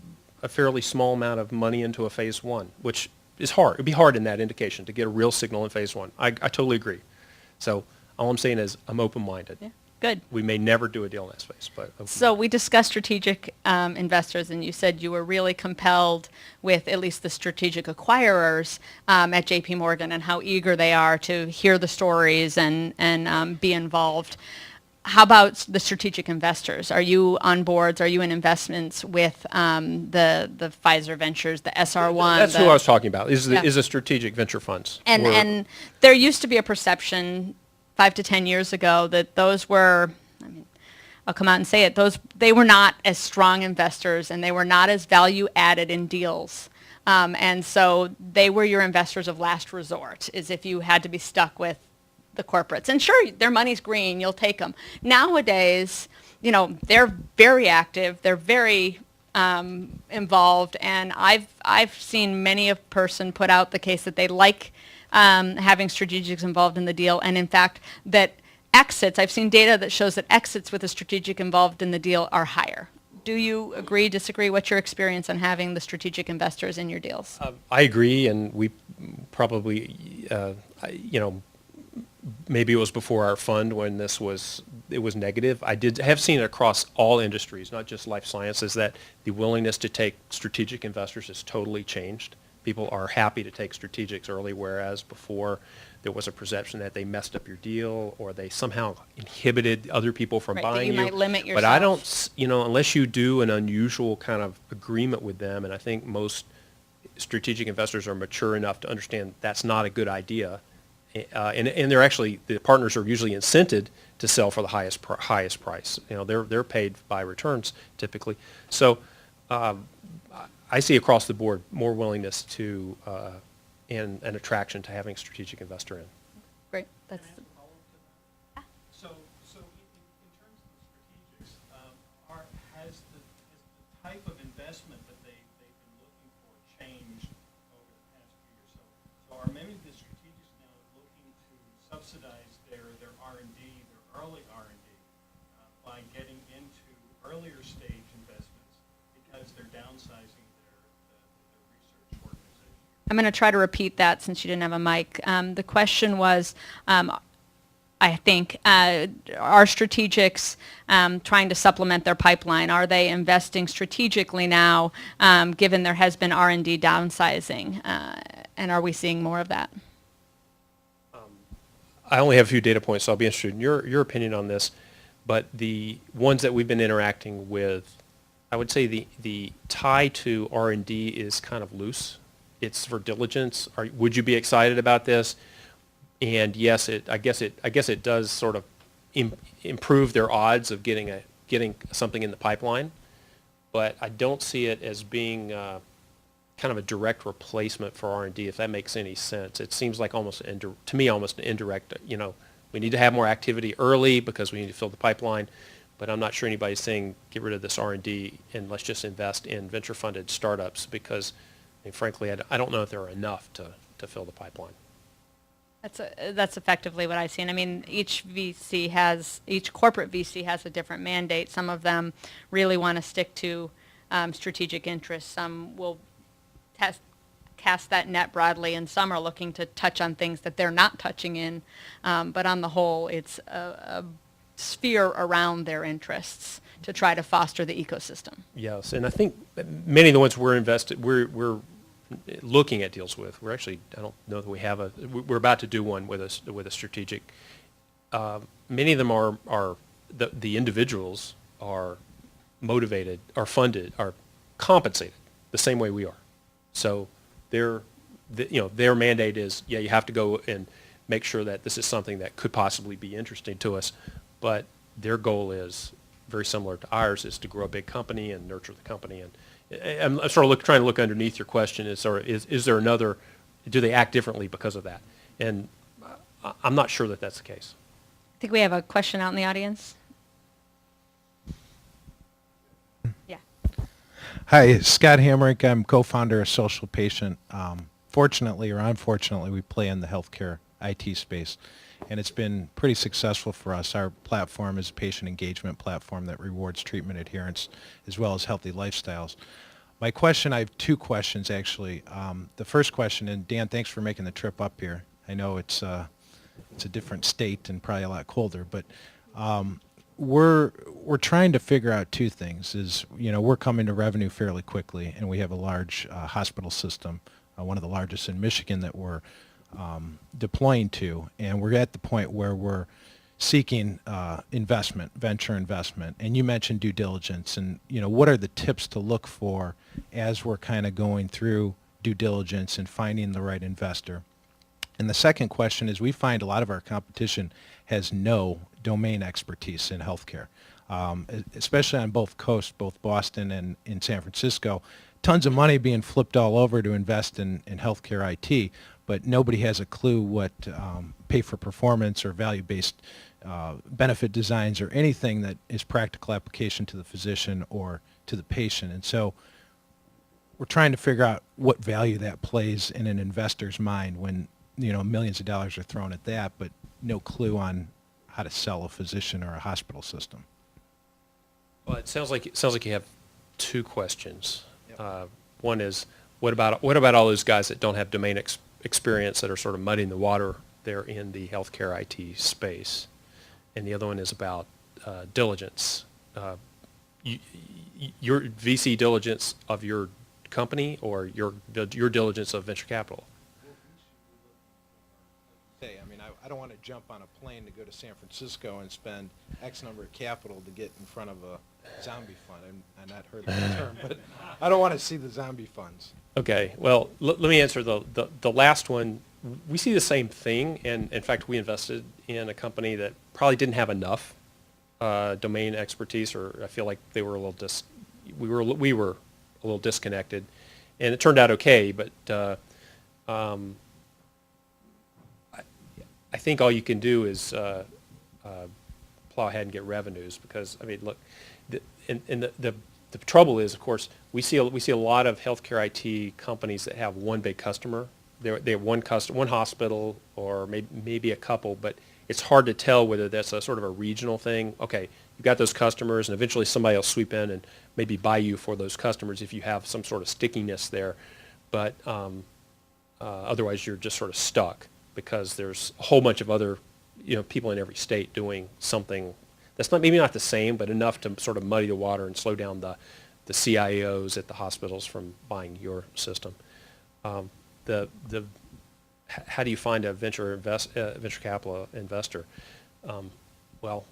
S3: fairly small amount of money into a phase one, which is hard. It'd be hard in that indication to get a real signal in phase one. I totally agree. So all I'm saying is I'm open-minded.
S1: Yeah, good.
S3: We may never do a deal in that space, but open-minded.
S1: So we discussed strategic investors, and you said you were really compelled with at least the strategic acquirers at JP Morgan and how eager they are to hear the stories and be involved. How about the strategic investors? Are you on boards? Are you in investments with the Pfizer Ventures, the SR1?
S3: That's who I was talking about, is
S1: Yeah.
S3: the strategic venture funds.
S1: And there used to be a perception 5 to 10 years ago that those were, I'll come out and say it, they were not as strong investors and they were not as value added in deals. And so they were your investors of last resort, as if you had to be stuck with the corporates. And sure, their money's green, you'll take them. Nowadays, they're very active, they're very involved, and I've seen many a person put out the case that they like having strategics involved in the deal, and in fact, that exits, I've seen data that shows that exits with a strategic involved in the deal are higher. Do you agree, disagree? What's your experience on having the strategic investors in your deals?
S3: I agree, and we probably, maybe it was before our fund when it was negative. I have seen it across all industries, not just life sciences, that the willingness to take strategic investors has totally changed. People are happy to take strategics early, whereas before there was a perception that they messed up your deal or they somehow inhibited other people from
S1: Right, that
S3: buying
S1: you might limit
S3: But I
S1: yourself.
S3: don't, unless you do an unusual kind of agreement with them, and I think most strategic investors are mature enough to understand that's not a good idea. And they're actually, the partners are usually incented to sell for the highest price. They're paid by returns typically. So I see across the board more willingness to and an attraction to having a strategic investor in.
S1: Great. That's
S4: So in terms of the strategics, has the type of investment that they've been looking for changed over the past few years? So are many of the strategics now looking to subsidize their R&D, their early R&D, by getting into earlier stage investments because they're downsizing their research organization?
S1: I'm going to try to repeat that since you didn't have a mic. The question was, I think, are strategics trying to supplement their pipeline? Are they investing strategically now, given there has been R&D downsizing? And are we seeing more of that?
S3: I only have a few data points, so I'll be interested in your opinion on this. But the ones that we've been interacting with, I would say the tie to R&D is kind of loose. It's for diligence. Would you be excited about this? And yes, I guess it does sort of improve their odds of getting something in the pipeline. But I don't see it as being kind of a direct replacement for R&D, if that makes any sense. It seems like almost an indirect. We need to have more activity early because we need to fill the pipeline. But I'm not sure anybody's saying get rid of this R&D and let's just invest in venture-funded startups because, frankly, I don't know if there are enough to fill the pipeline.
S1: That's effectively what I see. And I mean, each corporate VC has a different mandate. Some of them really want to stick to strategic interests. Some will cast that net broadly, and some are looking to touch on things that they're not touching in. But on the whole, it's a sphere around their interests to try to foster the ecosystem.
S3: Yes, and I think many of the ones we're looking at deals with. We're actually, I don't know that we have we're about to do one with a strategic. Many of them are the individuals are motivated, are funded, are compensated the same way we are. So their mandate is, yeah, you have to go and make sure that this is something that could possibly be interesting to us, but their goal is very similar to ours, is to grow a big company and nurture the company. And I'm sort of trying to look underneath your question. Is there another? Do they act differently because of that? And I'm not sure that that's the case.
S1: I think we have a question out in the audience. Yeah.
S5: Hi, Scott Hamrick. I'm co-founder of Social Patient. Fortunately or unfortunately, we play in the healthcare IT space, and it's been pretty successful for us. Our platform is a patient engagement platform that rewards treatment adherence as well as healthy lifestyles. My question, I have two questions actually. The first question, and Dan, thanks for making the trip up here. I know it's a different state and probably a lot colder, but we're trying to figure out two things. Is, we're coming to revenue fairly quickly, and we have a large hospital system, one of the largest in Michigan, that we're deploying to, and we're at the point where we're seeking venture investment. And you mentioned due diligence, and what are the tips to look for as we're kind of going through due diligence and finding the right investor? And the second question is, we find a lot of our competition has no domain expertise in healthcare, especially on both coasts, both Boston and in San Francisco. Tons of money being flipped all over to invest in healthcare IT, but nobody has a clue what pay for performance or value-based benefit designs or anything that is practical application to the physician or to the patient. And so we're trying to figure out what value that plays in an investor's mind when millions of dollars are thrown at that, but no clue on how to sell a physician or a hospital system.
S3: Well, it sounds like you have two questions. Yep. One is, what about all those guys that don't have domain experience, that are sort of muddying the water there in the healthcare IT space? And the other one is about diligence. Your VC diligence of your company, or your diligence of venture capital?
S5: I don't want to jump on a plane to go to San Francisco and spend X number of capital to get in front of a zombie fund. I'm not heard that term, but I don't want to see the zombie funds.
S3: Okay, well, let me answer the last one. We see the same thing, and in fact, we invested in a company that probably didn't have enough domain expertise, or I feel like they were we were a little disconnected, and it turned out okay. But I think all you can do is plow ahead and get revenues, because look, the trouble is, of course, we see a lot of healthcare IT companies that have one big customer. They have one hospital, or maybe a couple, but it's hard to tell whether that's a sort of a regional thing. Okay, you've got those customers, and eventually somebody will sweep in and maybe buy you for those customers if you have some sort of stickiness there. But otherwise, you're just sort of stuck, because there's a whole bunch of other people in every state doing something that's maybe not the same, but enough to sort of muddy the water and slow down the CIOs at the hospitals from buying your system. How do you find a venture capital investor? Well,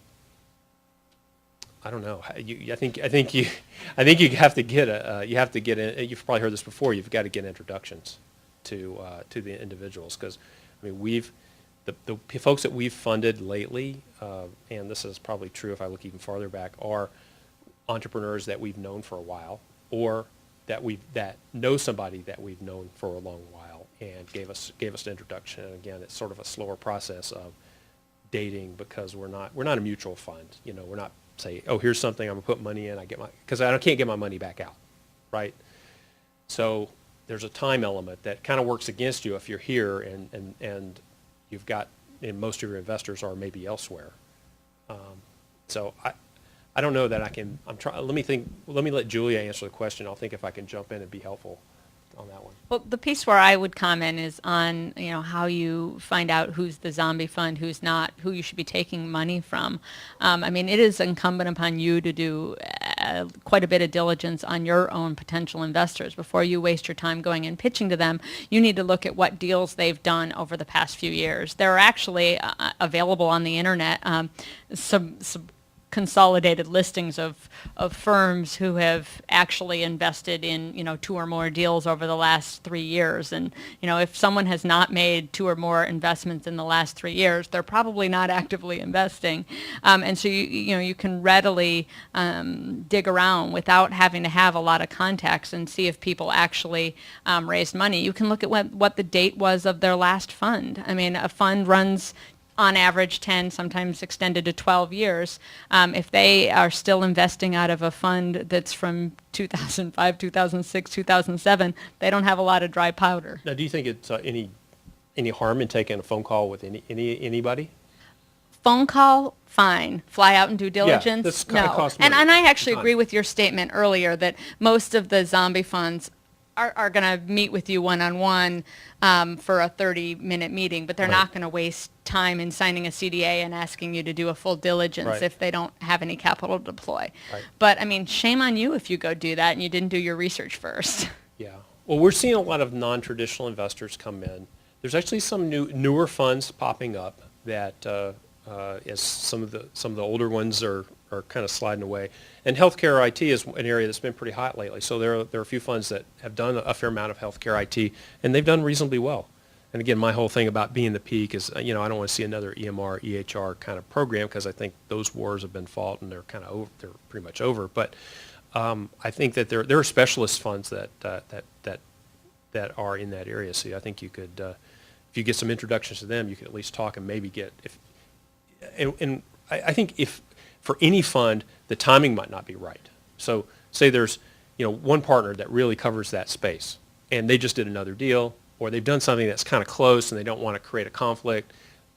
S3: I don't know. I think you have to get you've probably heard this before. You've got to get introductions to the individuals, because the folks that we've funded lately, and this is probably true if I look even farther back, are entrepreneurs that we've known for a while, or that know somebody that we've known for a long while and gave us an introduction. And again, it's sort of a slower process of dating, because we're not a mutual fund. We're not say, oh, here's something I'm gonna put money in, because I can't get my money back out, right? So there's a time element that kind of works against you if you're here, and you've got, and most of your investors are maybe elsewhere. So I don't know that I can, let me let Julia answer the question. I'll think if I can jump in and be helpful on that one.
S1: Well, the piece where I would comment is on, how you find out who's the zombie fund, who's not, who you should be taking money from. I mean, it is incumbent upon you to do quite a bit of diligence on your own potential investors. Before you waste your time going and pitching to them, you need to look at what deals they've done over the past few years. There are actually available on the internet some consolidated listings of firms who have actually invested in 2 or more deals over the last 3 years. And if someone has not made 2 or more investments in the last 3 years, they're probably not actively investing. And so you can readily dig around without having to have a lot of contacts and see if people actually raised money. You can look at what the date was of their last fund. I mean, a fund runs on average 10, sometimes extended to 12 years. If they are still investing out of a fund that's from 2005, 2006, 2007, they don't have a lot of dry powder.
S3: Now, do you think it's any harm in taking a phone call with anybody?
S1: Phone call, fine. Fly out and do diligence,
S3: this kinda
S1: no.
S3: costs
S1: And
S3: money.
S1: I actually
S3: Time.
S1: agree with your statement earlier that most of the zombie funds are going to meet with you one-on-one for a 30-minute meeting, but they're
S3: Right.
S1: not going to waste time in signing a CDA and asking you to do a full diligence
S3: Right.
S1: if they don't have any capital to deploy.
S3: Right.
S1: But, I mean, shame on you if you go do that and you didn't do your research first.
S3: Yeah. Well, we're seeing a lot of non-traditional investors come in. There's actually some newer funds popping up that, as some of the older ones are kind of sliding away. And healthcare IT is an area that's been pretty hot lately. So there are a few funds that have done a fair amount of healthcare IT, and they've done reasonably well. And again, my whole thing about being the peak is, I don't want to see another EMR, EHR kind of program because I think those wars have been fought and they're kind of over, they're pretty much over. But I think that there are specialist funds that are in that area. So I think you could, if you get some introductions to them, you could at least talk and maybe get and I think if for any fund, the timing might not be right. So say there's, one partner that really covers that space, and they just did another deal, or they've done something that's kind of close and they don't want to create a conflict,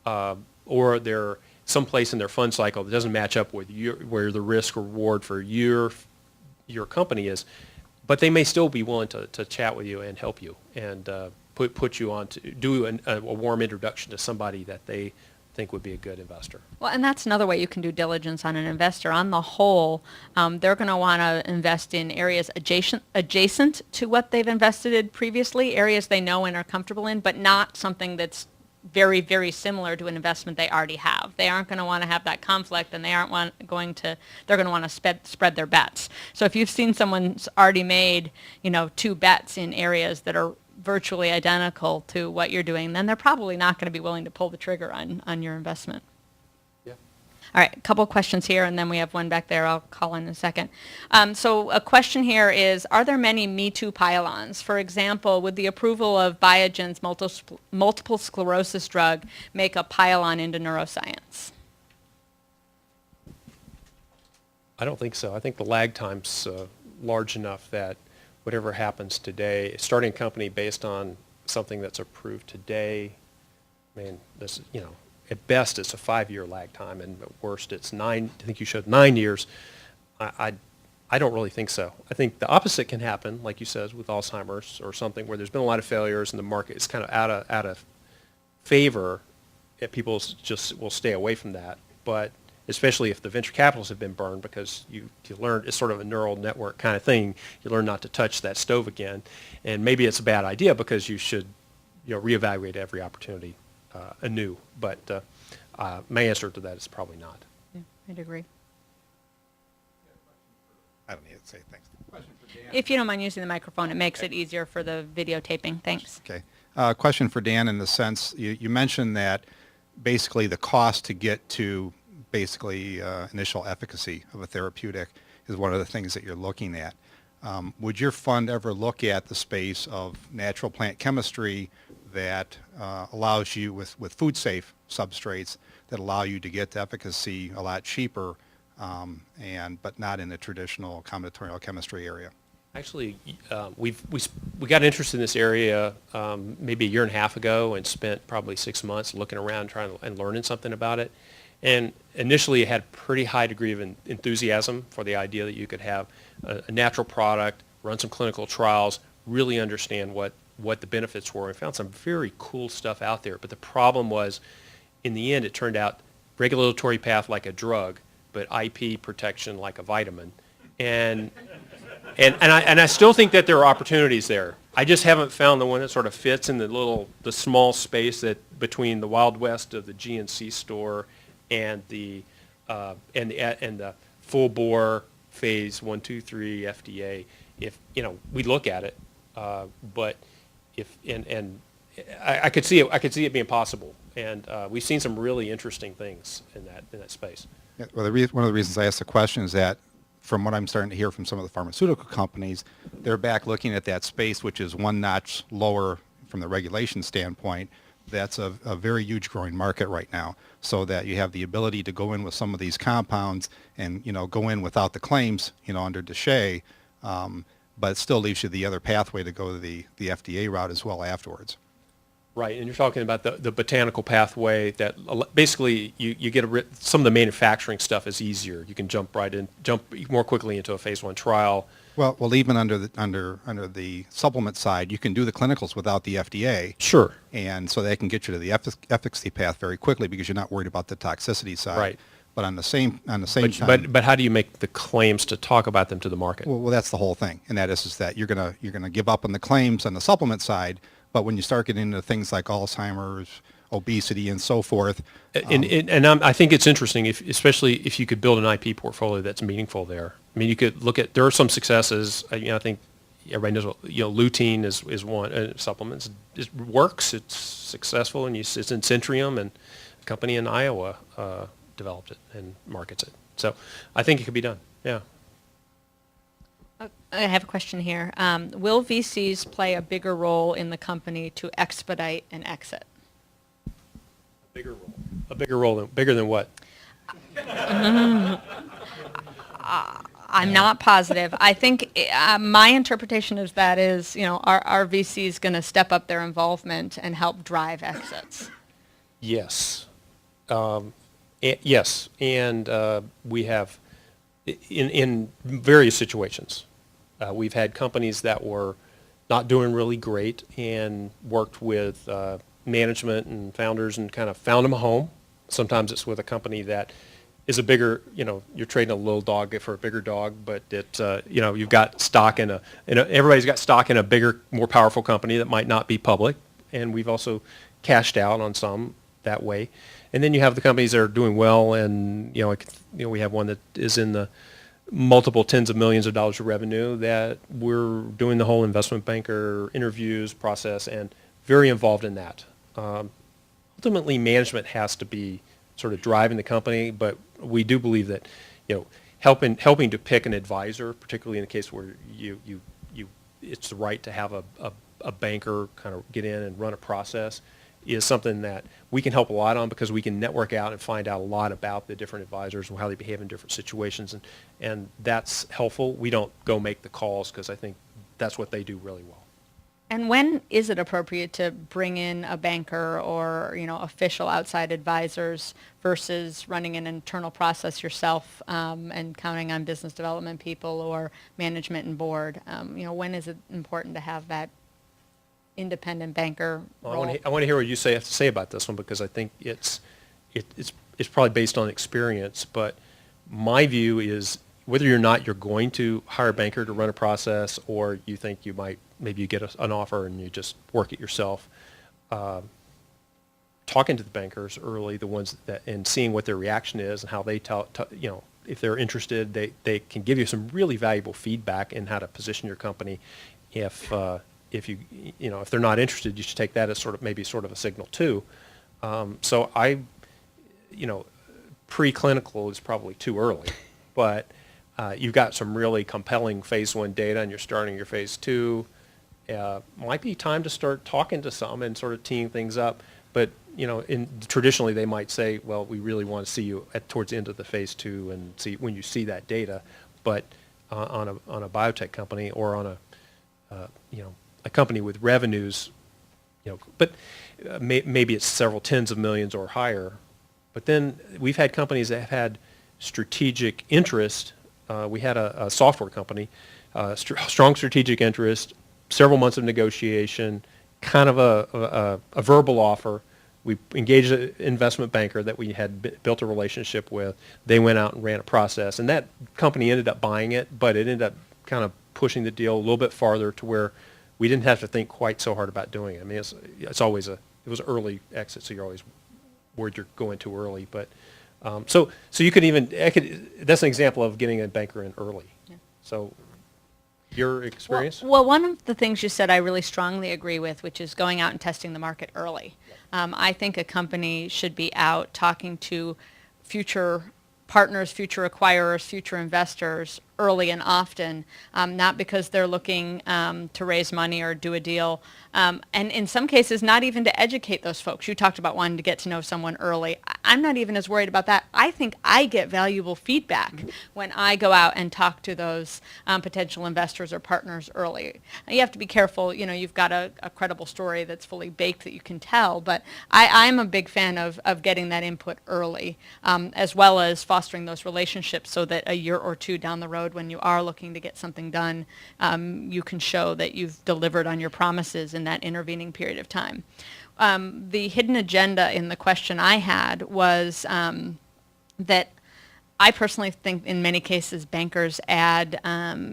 S3: or they're someplace in their fund cycle that doesn't match up with where the risk or reward for your company is, but they may still be willing to chat with you and help you and put you on to do a warm introduction to somebody that they think would be a good investor.
S1: Well, and that's another way you can do diligence on an investor. On the whole, they're going to want to invest in areas adjacent to what they've invested in previously, areas they know and are comfortable in, but not something that's very, very similar to an investment they already have. They aren't going to want to have that conflict, and they're going to want to spread their bets. So if you've seen someone's already made, 2 bets in areas that are virtually identical to what you're doing, then they're probably not going to be willing to pull the trigger on your investment.
S3: Yeah.
S1: All right, a couple of questions here, and then we have one back there I'll call in a second. So a question here is, are there many Me Too pylons? For example, would the approval of Biogen's multiple sclerosis drug make a pylon into neuroscience?
S3: I don't think so. I think the lag time's large enough that whatever happens today, starting a company based on something that's approved today, I mean, this, at best it's a 5-year lag time, and at worst it's 9. I think you showed 9 years. I don't really think so. I think the opposite can happen, like you said, with Alzheimer's or something where there's been a lot of failures and the market is kind of out of favor. People just will stay away from that. But especially if the venture capitalists have been burned, because you learn, it's sort of a neural network kind of thing. You learn not to touch that stove again, and maybe it's a bad idea because you should, reevaluate every opportunity anew. But my answer to that is probably not.
S1: Yeah, I'd agree.
S6: I don't need to say thanks.
S1: If you don't mind using the microphone, it makes it easier for the videotaping. Thanks.
S6: Okay. Question for Dan in the sense, you mentioned that basically the cost to get to basically initial efficacy of a therapeutic is one of the things that you're looking at. Would your fund ever look at the space of natural plant chemistry that allows you with food safe substrates that allow you to get to efficacy a lot cheaper, but not in the traditional combinatorial chemistry area?
S3: Actually, we got interested in this area maybe a year and a half ago and spent probably 6 months looking around trying and learning something about it. And initially, it had a pretty high degree of enthusiasm for the idea that you could have a natural product, run some clinical trials, really understand what the benefits were. And found some very cool stuff out there. But the problem was, in the end, it turned out regulatory path like a drug, but IP protection like a vitamin. And I still think that there are opportunities there. I just haven't found the one that sort of fits in the small space that between the Wild West of the GNC store and the full bore phase 1, 2, 3 FDA. If we look at it, but I could see it being possible, and we've seen some really interesting things in that space.
S6: Yeah, well, one of the reasons I asked the question is that from what I'm starting to hear from some of the pharmaceutical companies, they're back looking at that space, which is one notch lower from the regulation standpoint. That's a very huge growing market right now, so that you have the ability to go in with some of these compounds and, go in without the claims, under DSHEA, but it still leaves you the other pathway to go to the FDA route as well afterwards.
S3: Right, and you're talking about the botanical pathway that basically you get some of the manufacturing stuff is easier. You can jump more quickly into a phase 1 trial.
S6: Well, even under the supplement side, you can do the clinicals without the FDA.
S3: Sure.
S6: And so they can get you to the efficacy path very quickly because you're not worried about the toxicity side.
S3: Right.
S6: But on the same time.
S3: But how do you make the claims to talk about them to the market?
S6: Well, that's the whole thing, and that is that you're gonna give up on the claims on the supplement side, but when you start getting into things like Alzheimer's, obesity, and so forth.
S3: I think it's interesting, especially if you could build an IP portfolio that's meaningful there. I mean, you could look at, there are some successes. I think everybody knows, lutein is one supplements. It works. It's successful, and it's in Centrium, and a company in Iowa developed it and markets it. So I think it could be done. Yeah.
S1: I have a question here. Will VCs play a bigger role in the company to expedite an exit?
S3: Bigger role. Bigger than what?
S1: I'm not positive. I think my interpretation of that is, our VCs going to step up their involvement and help drive exits.
S3: Yes. Yes, and we have, in various situations, we've had companies that were not doing really great and worked with management and founders and kind of found them a home. Sometimes it's with a company that is a bigger, you're trading a little dog for a bigger dog, but you've got stock everybody's got stock in a bigger, more powerful company that might not be public, and we've also cashed out on some that way. And then you have the companies that are doing well, and we have one that is in the multiple tens of millions of dollars of revenue that we're doing the whole investment banker interviews process and very involved in that. Ultimately, management has to be sort of driving the company, but we do believe that helping to pick an advisor, particularly in the case where it's the right to have a banker kind of get in and run a process, is something that we can help a lot on because we can network out and find out a lot about the different advisors and how they behave in different situations, and that's helpful. We don't go make the calls because I think that's what they do really well.
S1: And when is it appropriate to bring in a banker or official outside advisors versus running an internal process yourself and counting on business development people or management and board? When is it important to have that independent banker role?
S3: I want to hear what you have to say about this one because I think it's probably based on experience. But my view is whether or not you're going to hire a banker to run a process, or you think maybe you get an offer and you just work it yourself. Talking to the bankers early, the ones and seeing what their reaction is and how they if they're interested, they can give you some really valuable feedback in how to position your company. If they're not interested, you should take that as sort of a signal too. So preclinical is probably too early, but you've got some really compelling phase 1 data and you're starting your phase 2. Might be time to start talking to some and sort of teeing things up. But traditionally they might say, well, we really want to see you towards the end of the phase 2 and see when you see that data. But on a biotech company or on a company with revenues, but maybe it's several tens of millions or higher. But then we've had companies that have had strategic interest. We had a software company, strong strategic interest, several months of negotiation, kind of a verbal offer. We engaged an investment banker that we had built a relationship with. They went out and ran a process, and that company ended up buying it, but it ended up kind of pushing the deal a little bit farther to where we didn't have to think quite so hard about doing it. I mean, it's always it was an early exit, so you're always worried you're going too early. But so you could that's an example of getting a banker in early. Yeah. So your experience?
S1: Well, one of the things you said I really strongly agree with, which is going out and testing the market early. I think a company should be out talking to future partners, future acquirers, future investors early and often, not because they're looking to raise money or do a deal, and in some cases not even to educate those folks. You talked about wanting to get to know someone early. I'm not even as worried about that. I think I get valuable feedback when I go out and talk to those potential investors or partners early. You have to be careful. You've got a credible story that's fully baked that you can tell, but I'm a big fan of getting that input early, as well as fostering those relationships so that a year or two down the road when you are looking to get something done, you can show that you've delivered on your promises in that intervening period of time. The hidden agenda in the question I had was that I personally think in many cases bankers add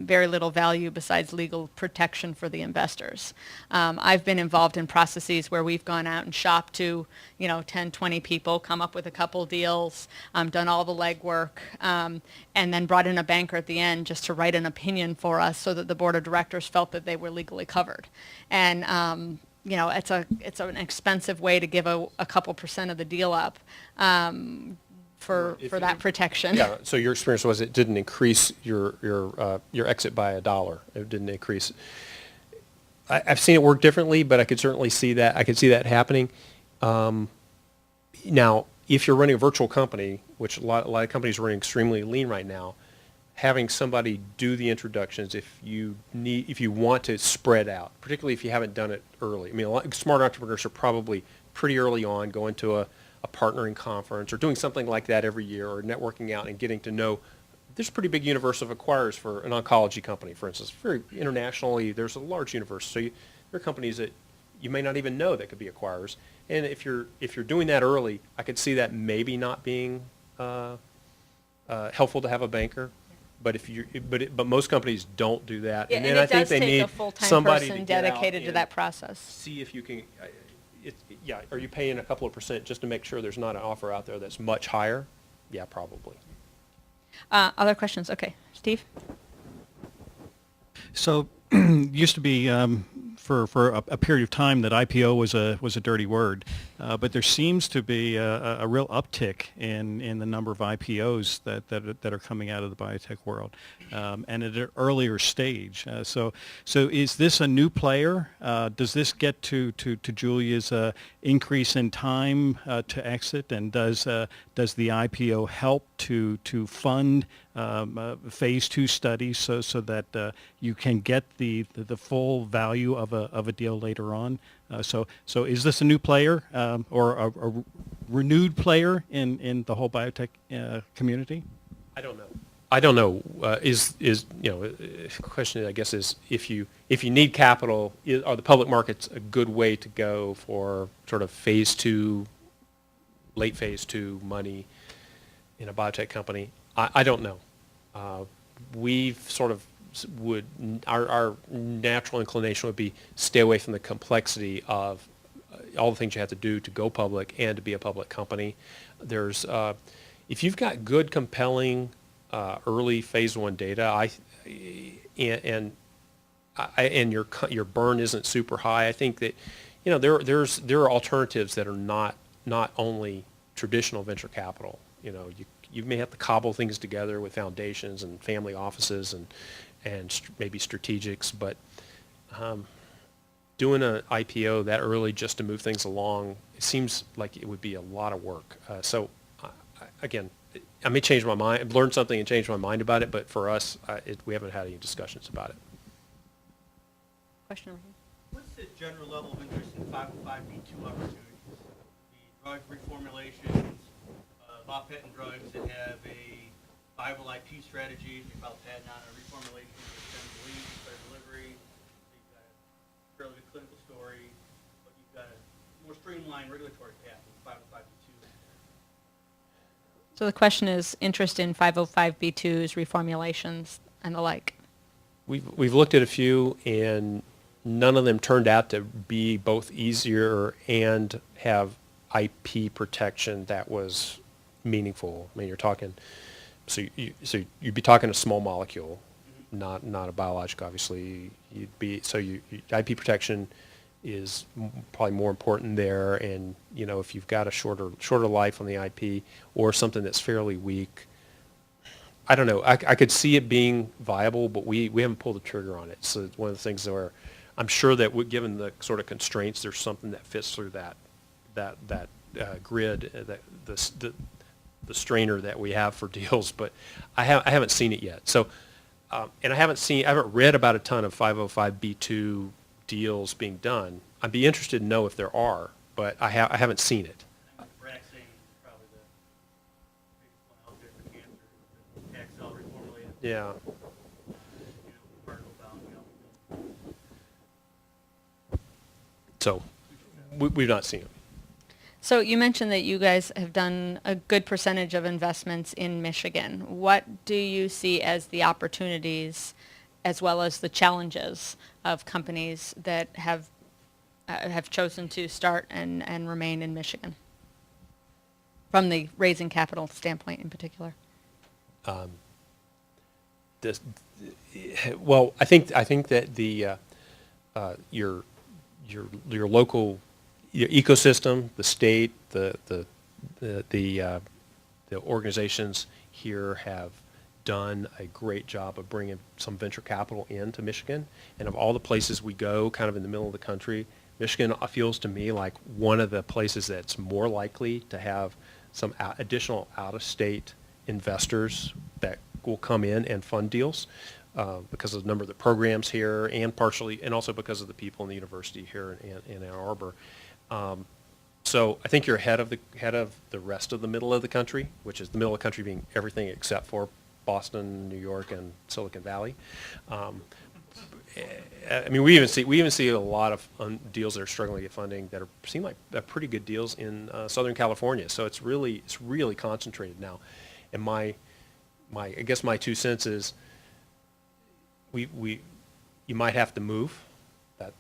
S1: very little value besides legal protection for the investors. I've been involved in processes where we've gone out and shopped to 10, 20 people, come up with a couple deals, done all the legwork, and then brought in a banker at the end just to write an opinion for us so that the board of directors felt that they were legally covered. And it's an expensive way to give a couple percent of the deal up. For that protection.
S3: Yeah. So your experience was it didn't increase your exit by $1. It didn't increase. I've seen it work differently, but I could certainly see that. I could see that happening. Now, if you're running a virtual company, which a lot of companies are running extremely lean right now, having somebody do the introductions if you want to spread out, particularly if you haven't done it early. I mean, a lot of smart entrepreneurs are probably pretty early on going to a partnering conference or doing something like that every year or networking out and getting to know. There's a pretty big universe of acquirers for an oncology company, for instance. Very internationally, there's a large universe. So there are companies that you may not even know that could be acquirers. And if you're doing that early, I could see that maybe not being helpful to have a banker. But but most companies don't do that.
S1: Yeah,
S3: and then I think they need
S1: a full-time
S3: somebody
S1: person
S3: to get
S1: dedicated
S3: out
S1: to that process.
S3: See if you can. Are you paying a couple of percent just to make sure there's not an offer out there that's much higher? Yeah, probably.
S1: Other questions? Okay, Steve.
S7: So, used to be for a period of time that IPO was a dirty word, but there seems to be a real uptick in the number of IPOs that are coming out of the biotech world, and at an earlier stage. So is this a new player? Does this get to Julia's increase in time to exit, and does the IPO help to fund phase 2 studies so that you can get the full value of a deal later on? So is this a new player or a renewed player in the whole biotech community?
S3: I don't know. I don't know. The question I guess is if you need capital, are the public markets a good way to go for sort of phase 2, late phase 2 money in a biotech company? I don't know. We've sort of our natural inclination would be stay away from the complexity of all the things you have to do to go public and to be a public company. There's if you've got good, compelling early phase 1 data, and your burn isn't super high, I think that there are alternatives that are not only traditional venture capital. You may have to cobble things together with foundations and family offices and maybe strategics, but doing an IPO that early just to move things along, it seems like it would be a lot of work. So again, I may change my mind, learn something and change my mind about it, but for us, we haven't had any discussions about it.
S1: Question over here.
S8: What's the general level of interest in 505(b)(2) opportunities? The drug reformulations, lot patent drugs that have a viable IP strategy, you file a patent on a reformulation that extends the lead, better delivery, so you've got a fairly good clinical story, but you've got a more streamlined regulatory path with 505(b)(2).
S1: So the question is interest in 505(b)(2)s, reformulations, and the like.
S3: We've looked at a few, and none of them turned out to be both easier and have IP protection that was meaningful. I mean, you're talking, so you'd be talking a small molecule, not a biologic, obviously. IP protection is probably more important there, and if you've got a shorter life on the IP or something that's fairly weak, I don't know. I could see it being viable, but we haven't pulled the trigger on it. So it's one of the things where I'm sure that given the sort of constraints, there's something that fits through that grid, the strainer that we have for deals. But I haven't seen it yet. So, and I haven't read about a ton of 505(b)(2) deals being done. I'd be interested to know if there are, but I haven't seen it.
S8: Braxane is probably the biggest one out there for cancer, the Taxol reformulated.
S3: Yeah.
S8: Particle bound,
S3: So we've not seen it.
S1: So you mentioned that you guys have done a good percentage of investments in Michigan. What do you see as the opportunities as well as the challenges of companies that have chosen to start and remain in Michigan? From the raising capital standpoint in particular.
S3: Well, I think that your local ecosystem, the state, the organizations here have done a great job of bringing some venture capital into Michigan. And of all the places we go, kind of in the middle of the country, Michigan feels to me like one of the places that's more likely to have some additional out-of-state investors that will come in and fund deals because of the number of the programs here, and also because of the people in the university here in Ann Arbor. So I think you're ahead of the rest of the middle of the country, which is the middle of the country being everything except for Boston, New York, and Silicon Valley. I mean, we even see a lot of deals that are struggling to get funding that seem like pretty good deals in Southern California. So it's really concentrated now. And I guess my 2 cents is you might have to move, but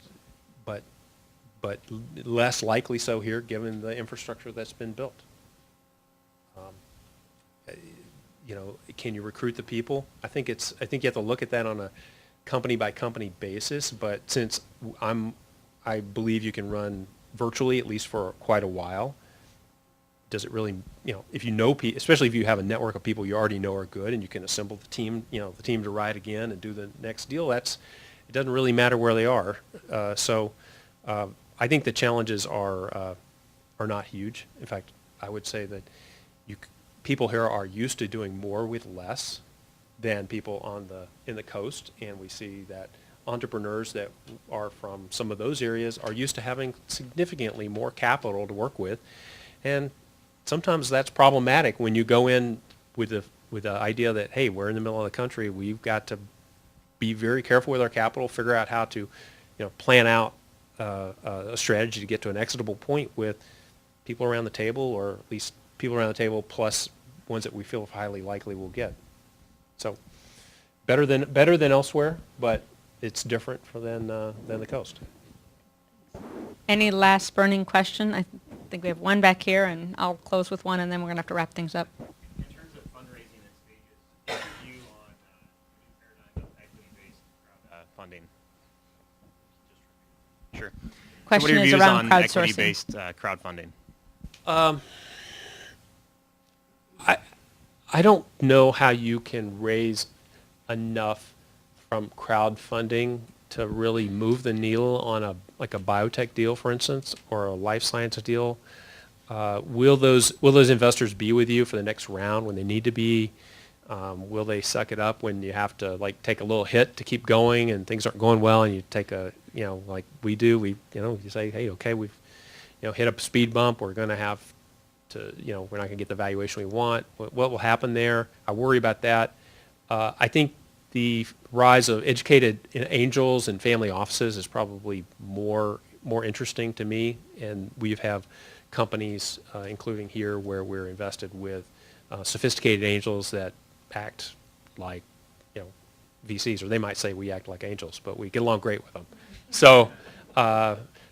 S3: less likely so here given the infrastructure that's been built. Can you recruit the people? I think you have to look at that on a company by company basis, but since I believe you can run virtually at least for quite a while, does it really, if you know people, especially if you have a network of people you already know are good and you can assemble the team to ride again and do the next deal, it doesn't really matter where they are. So I think the challenges are not huge. In fact, I would say that people here are used to doing more with less than people in the coast, and we see that entrepreneurs that are from some of those areas are used to having significantly more capital to work with, and sometimes that's problematic when you go in with the idea that, hey, we're in the middle of the country, we've got to be very careful with our capital, figure out how to plan out a strategy to get to an exitable point with people around the table, or at least people around the table plus ones that we feel highly likely we'll get. So better than elsewhere, but it's different than the coast.
S1: Any last burning question? I think we have one back here, and I'll close with one, and then we're going to have to wrap things up.
S9: In terms of fundraising at stages, what's your view on the new paradigm of equity-based funding? Sure.
S1: Question
S9: so what are your
S1: is
S9: views
S1: around
S9: on
S1: crowdsourcing.
S9: equity-based crowdfunding?
S3: I don't know how you can raise enough from crowdfunding to really move the needle on a biotech deal, for instance, or a life science deal. Will those investors be with you for the next round when they need to be? Will they suck it up when you have to like take a little hit to keep going and things aren't going well and you take a, like we do, you say, hey, okay, we've, hit a speed bump. We're going to have to, we're not going to get the valuation we want. What will happen there? I worry about that. I think the rise of educated angels and family offices is probably more interesting to me. And we have companies, including here, where we're invested with sophisticated angels that act like, VCs, or they might say we act like angels, but we get along great with them. So,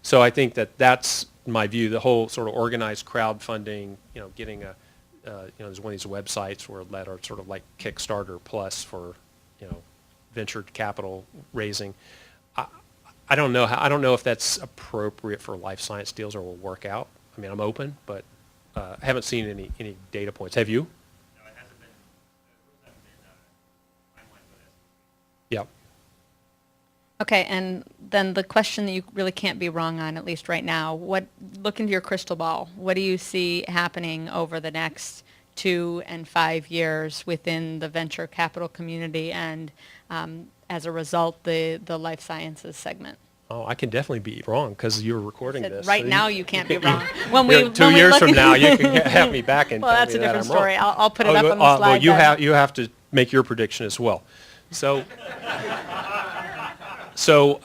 S3: so I think that's my view. The whole sort of organized crowdfunding, getting a, there's one of these websites that are sort of like Kickstarter plus for, venture capital raising. I don't know if that's appropriate for life science deals or will work out. I mean, I'm open, but I haven't seen any data points. Have you?
S9: No, it hasn't been. Those haven't been finalized by the SEC.
S3: Yep.
S1: Okay, and then the question that you really can't be wrong on, at least right now, look into your crystal ball. What do you see happening over the next 2 and 5 years within the venture capital community and as a result, the life sciences segment?
S3: Oh, I can definitely be wrong because you're recording
S1: Said
S3: this.
S1: right
S3: so
S1: now you can't be wrong. When
S3: Here, 2 years from now, you can have me back and
S1: well,
S3: tell
S1: that's
S3: me
S1: a
S3: that
S1: different
S3: I'm wrong.
S1: story. I'll put it up on the slide.
S3: Well,
S1: then.
S3: you have to make your prediction as well. So, so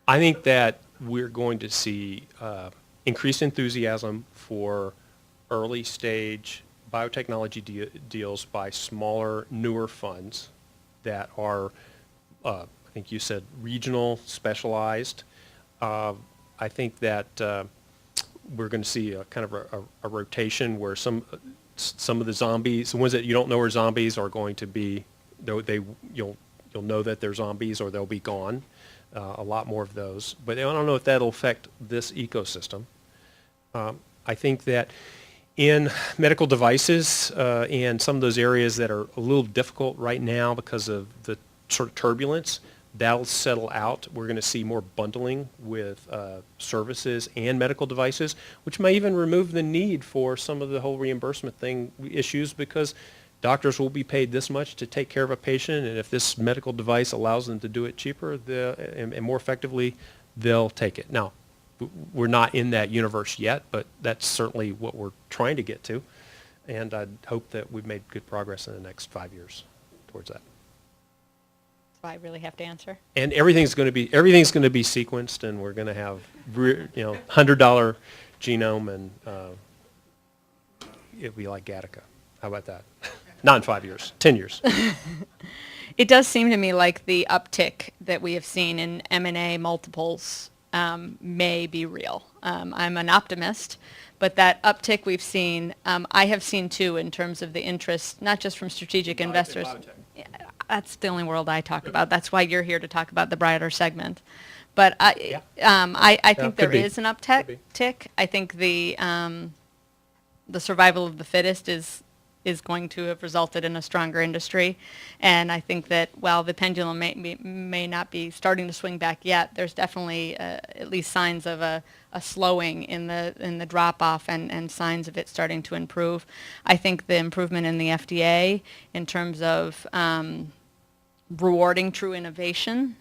S3: I think that we're going to see increased enthusiasm for early stage biotechnology deals by smaller, newer funds that are, I think you said regional, specialized. I think that we're going to see a kind of a rotation where some of the zombies, the ones that you don't know are zombies, are going to be, you'll know that they're zombies or they'll be gone. A lot more of those, but I don't know if that'll affect this ecosystem. I think that in medical devices and some of those areas that are a little difficult right now because of the sort of turbulence, that'll settle out. We're going to see more bundling with services and medical devices, which may even remove the need for some of the whole reimbursement issues because doctors will be paid this much to take care of a patient, and if this medical device allows them to do it cheaper and more effectively, they'll take it. Now, we're not in that universe yet, but that's certainly what we're trying to get to, and I hope that we've made good progress in the next 5 years towards that.
S1: So I really have to answer?
S3: And everything's going to be sequenced, and we're going to have $100 genome, and it'll be like Gattaca. How about that? Not in 5 years, 10 years.
S1: It does seem to me like the uptick that we have seen in M&A multiples may be real. I'm an optimist, but that uptick we've seen, I have seen too in terms of the interest, not just from strategic investors. Yeah, that's the only world I talk about. That's why you're here to talk about the brighter segment. But I think there is an uptick. I think the survival of the fittest is going to have resulted in a stronger industry. And I think that while the pendulum may not be starting to swing back yet, there's definitely at least signs of a slowing in the drop-off and signs of it starting to improve. I think the improvement in the FDA in terms of rewarding true innovation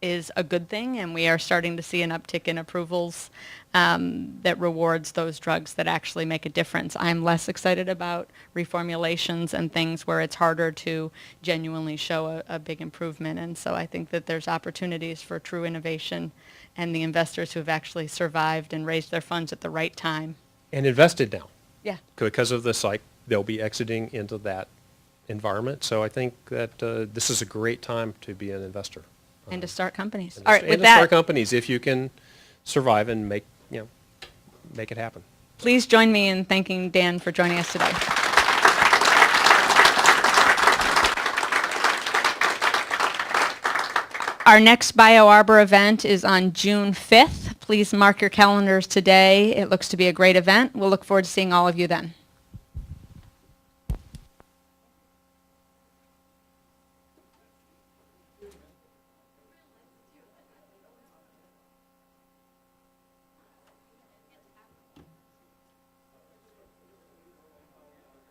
S1: is a good thing, and we are starting to see an uptick in approvals that rewards those drugs that actually make a difference. I'm less excited about reformulations and things where it's harder to genuinely show a big improvement, and so I think that there's opportunities for true innovation and the investors who have actually survived and raised their funds at the right time.
S3: And invested now.
S1: Yeah.
S3: Because of the psych, they'll be exiting into that environment. So I think that this is a great time to be an investor.
S1: And to start companies.
S3: And
S1: All right,
S3: and
S1: with
S3: to
S1: that,
S3: start companies if you can survive and make it happen.
S1: please join me in thanking Dan for joining us today. Our next BioArbor event is on June 5th. Please mark your calendars today. It looks to be a great event. We'll look forward to seeing all of you then.